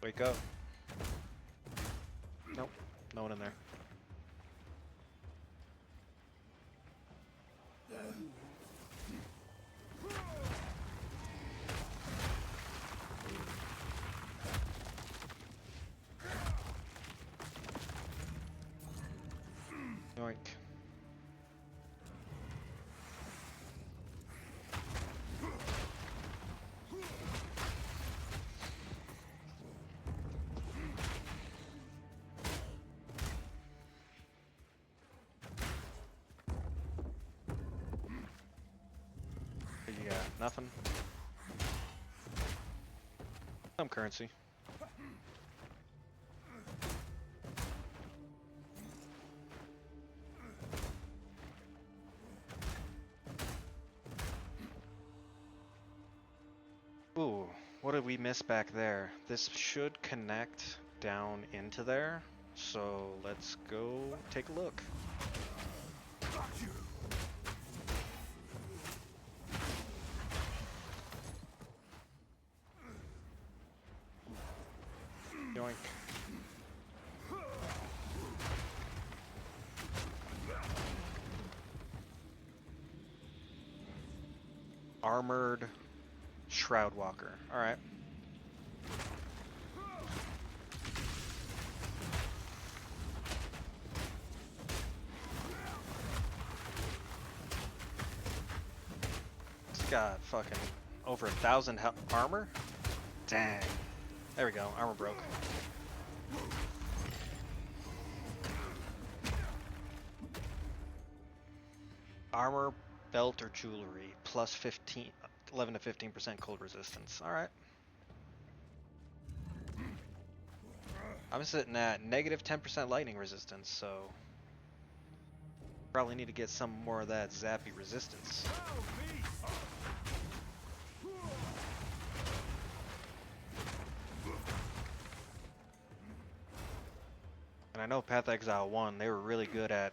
Wake up. Nope, no one in there. Yoink. Nothing. Some currency. Ooh, what did we miss back there? This should connect down into there, so let's go take a look. Yoink. Armored Shroud Walker. Alright. It's got fucking over 1,000 armor? Dang. There we go. Armor broke. Armor, belt, or jewelry. Plus 11 to 15% cold resistance. Alright. I'm sitting at negative 10% lightning resistance, so probably need to get some more of that zappy resistance. And I know Path Exile 1, they were really good at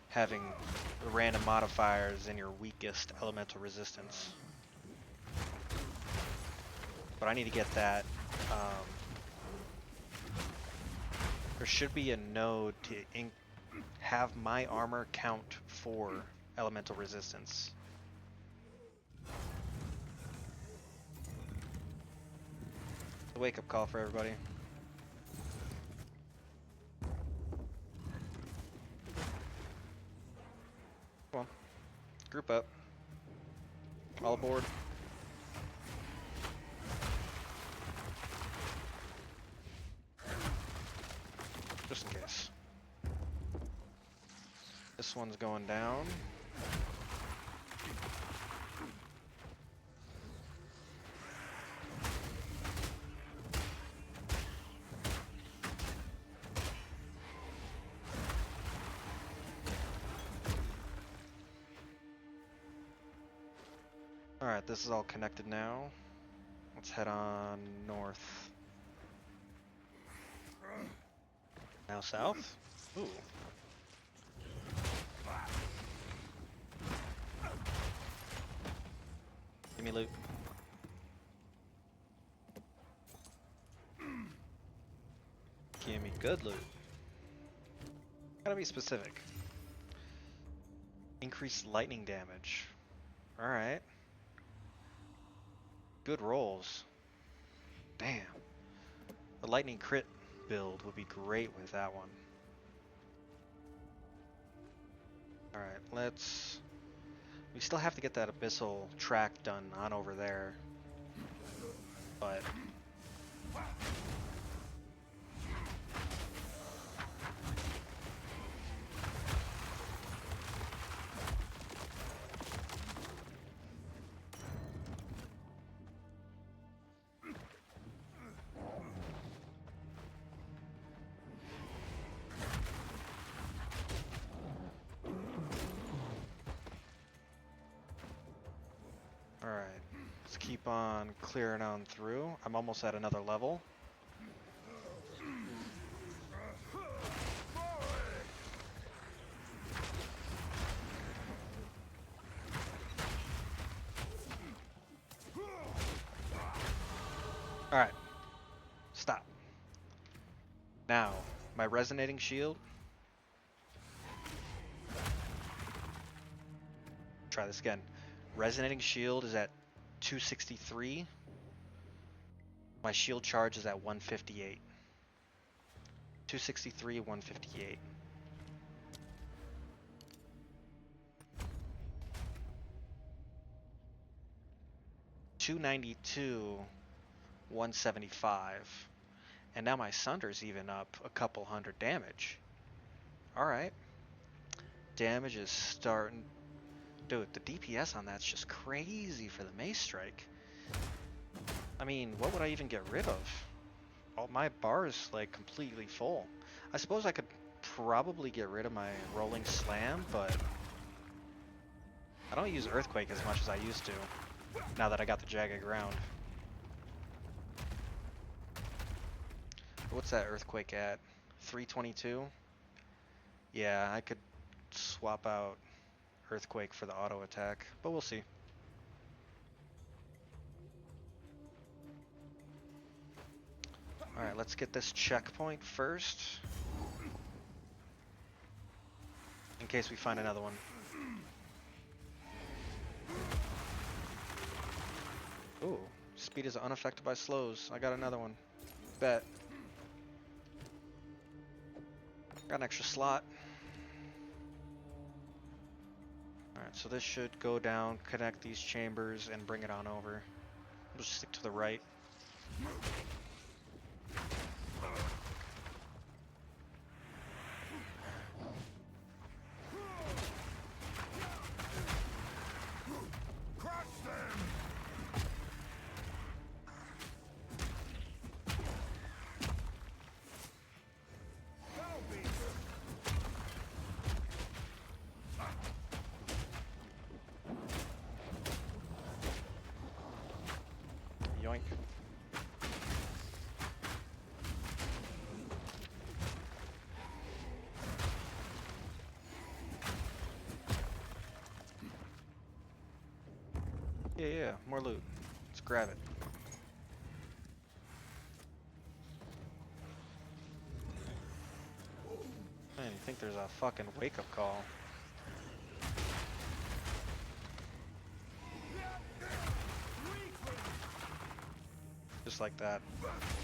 having the random modifiers in your weakest elemental resistance. But I need to get that. There should be a node to have my armor count for elemental resistance. It's a wake-up call for everybody. Come on. Group up. All aboard. Just in case. This one's going down. Alright, this is all connected now. Let's head on north. Now south? Ooh. Give me loot. Give me good loot. Gotta be specific. Increased lightning damage. Alright. Good rolls. Damn. The lightning crit build would be great with that one. Alright, let's... We still have to get that abyssal track done on over there. But... Alright, let's keep on clearing on through. I'm almost at another level. Alright, stop. Now, my resonating shield. Try this again. Resonating shield is at 263. My shield charge is at 158. 263, 158. $292, 175. And now my Sunder's even up a couple hundred damage. Alright. Damage is starting Dude, the DPS on that's just crazy for the Mace Strike. I mean, what would I even get rid of? All my bar is like completely full. I suppose I could probably get rid of my Rolling Slam, but I don't use Earthquake as much as I used to, now that I got the Jagged Ground. What's that Earthquake at? 322? Yeah, I could swap out Earthquake for the auto attack, but we'll see. Alright, let's get this checkpoint first, in case we find another one. Ooh, speed is unaffected by slows. I got another one. Bet. Got an extra slot. Alright, so this should go down, connect these chambers, and bring it on over. We'll just stick to the right. Yoink. Yeah, more loot. Let's grab it. Man, you think there's a fucking wake-up call. Just like that.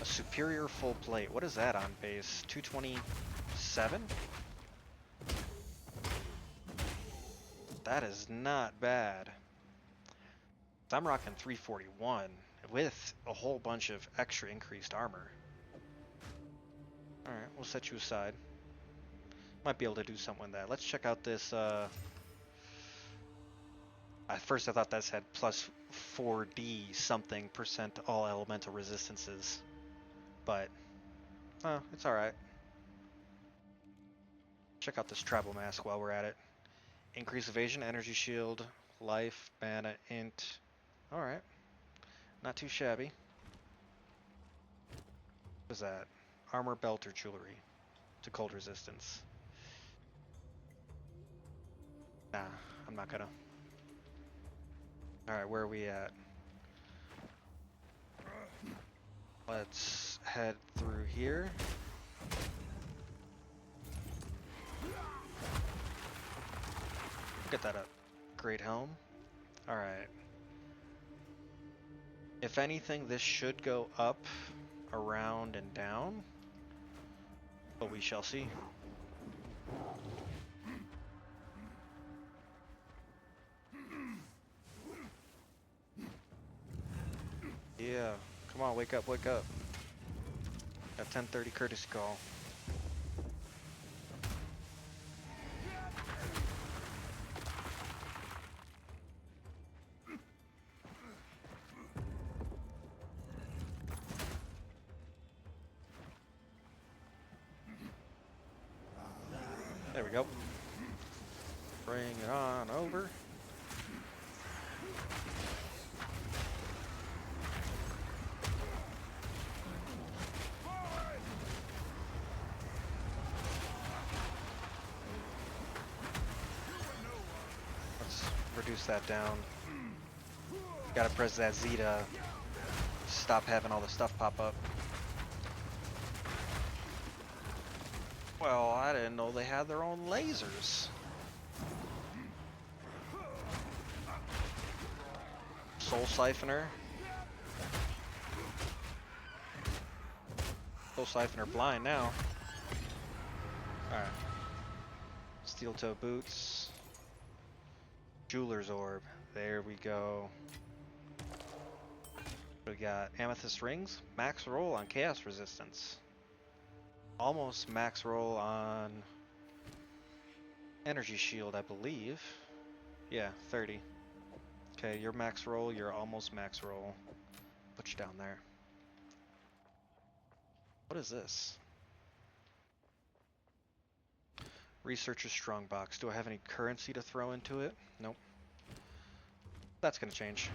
A superior full plate. What is that on base? 227? That is not bad. I'm rocking 341 with a whole bunch of extra increased armor. Alright, we'll set you aside. Might be able to do something with that. Let's check out this, at first I thought that said plus 4D something percent to all elemental resistances. But, it's alright. Check out this travel mask while we're at it. Increase evasion, energy shield, life, mana, int. Alright. Not too shabby. What is that? Armor, belt, or jewelry to cold resistance. Nah, I'm not gonna. Alright, where are we at? Let's head through here. Look at that great helm. Alright. If anything, this should go up, around, and down. But we shall see. Yeah, come on, wake up, wake up. Got 10:30 courtesy call. There we go. Bring it on over. Let's reduce that down. Gotta press that Z to stop having all the stuff pop up. Well, I didn't know they had their own lasers. Soul Siphoner. Soul Siphoner blind now. Alright. Steel toe boots. Jeweler's orb. There we go. We got amethyst rings. Max roll on chaos resistance. Almost max roll on energy shield, I believe. Yeah, 30. Okay, you're max roll, you're almost max roll. Put you down there. What is this? Researcher's strongbox. Do I have any currency to throw into it? Nope. That's gonna change.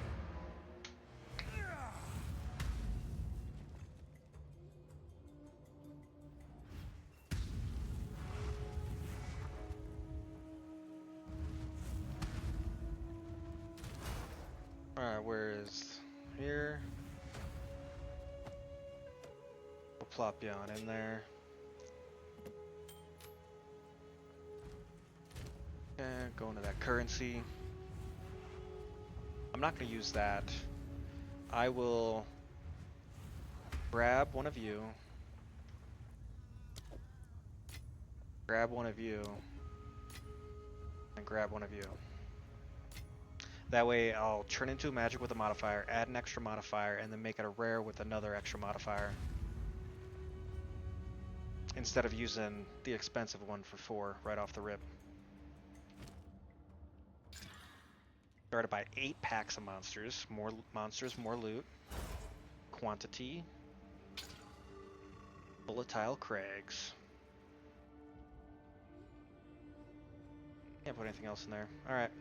Alright, where is here? We'll plop you on in there. And go into that currency. I'm not gonna use that. I will grab one of you. Grab one of you. And grab one of you. That way I'll turn into a magic with a modifier, add an extra modifier, and then make it a rare with another extra modifier. Instead of using the expensive one for 4 right off the rip. Started by 8 packs of monsters. More monsters, more loot. Quantity. Volatile Crags. Can't put anything else in there. Alright.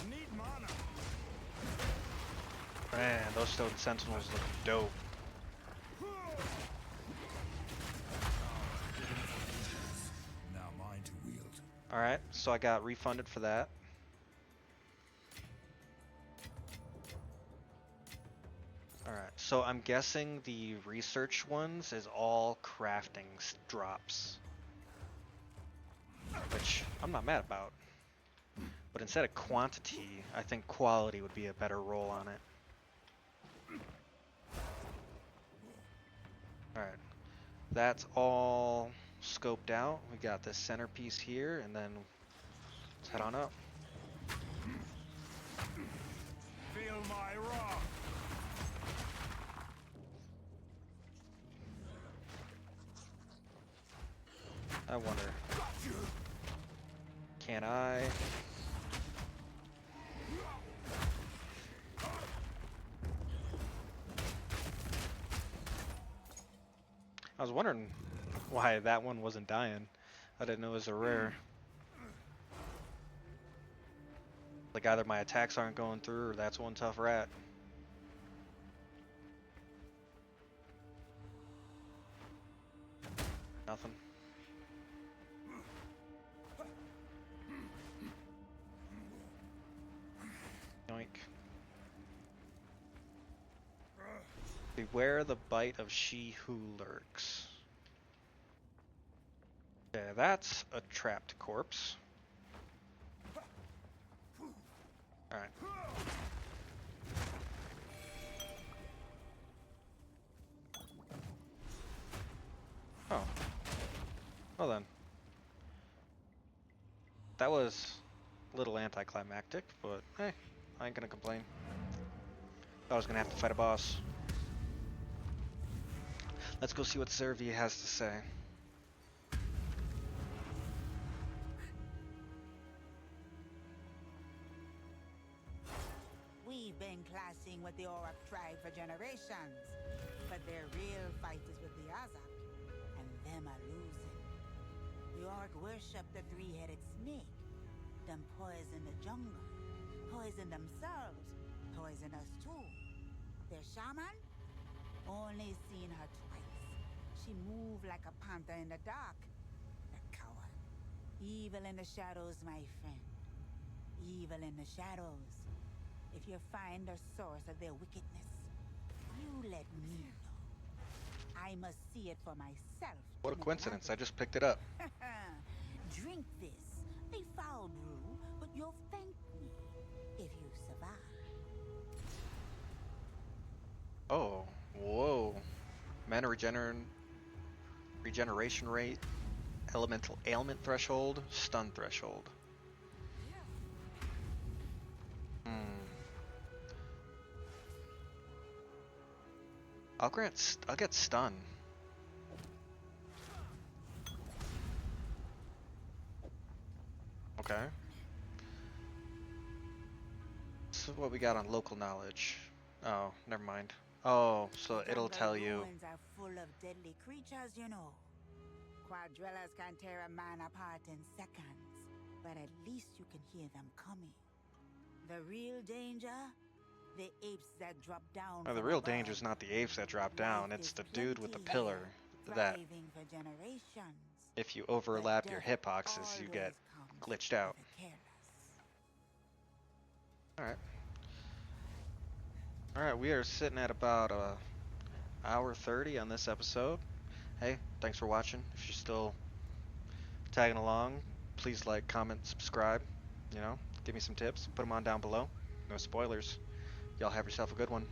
Need mana. Man, those stone sentinels look dope. Now mine to wield. Alright, so I got refunded for that. Alright, so I'm guessing the research ones is all crafting drops. Which I'm not mad about. But instead of quantity, I think quality would be a better roll on it. Alright, that's all scoped out. We got this centerpiece here, and then let's head on up. Feel my wrath. I wonder, can I? I was wondering why that one wasn't dying. I didn't know it was a rare. Like either my attacks aren't going through or that's one tough rat. Nothing. Yoink. Beware the bite of she who lurks. Okay, that's a trapped corpse. Alright. Oh. Well then. That was a little anticlimactic, but hey, I ain't gonna complain. Thought I was gonna have to fight a boss. Let's go see what Servia has to say. We've been clashing with the Orc tribe for generations, but their real fight is with the Azak, and them are losing. The Orc worship the three-headed snake, them poison the jungle, poison themselves, poison us too. Their shaman? Only seen her twice. She moved like a panther in the dark. The coward. Evil in the shadows, my friend. Evil in the shadows. If you find the source of their wickedness, you let me know. I must see it for myself. What a coincidence, I just picked it up. Drink this. A foul brew, but you'll thank me if you survive. Oh, whoa. Mana regeneration rate, elemental ailment threshold, stun threshold. I'll get stun. Okay. So what we got on local knowledge? Oh, never mind. Oh, so The it'll jungle tell you. ruins are full of deadly creatures, you know. Quadrillas can tear a man apart in seconds, but at least you can hear them coming. The real danger? The apes that drop down Oh, the from real above. danger is not the apes that drop down, Life it's is the dude with the plenty pillar here, that thriving for generations. if you But overlap your death hitboxes, you get always comes glitched for out. the careless. Alright. Alright, we are sitting at about hour 30 on this episode. Hey, thanks for watching. If you're still tagging along, please like, comment, subscribe. You know, give me some tips. Put them on down below. No spoilers. Y'all have yourself a good one.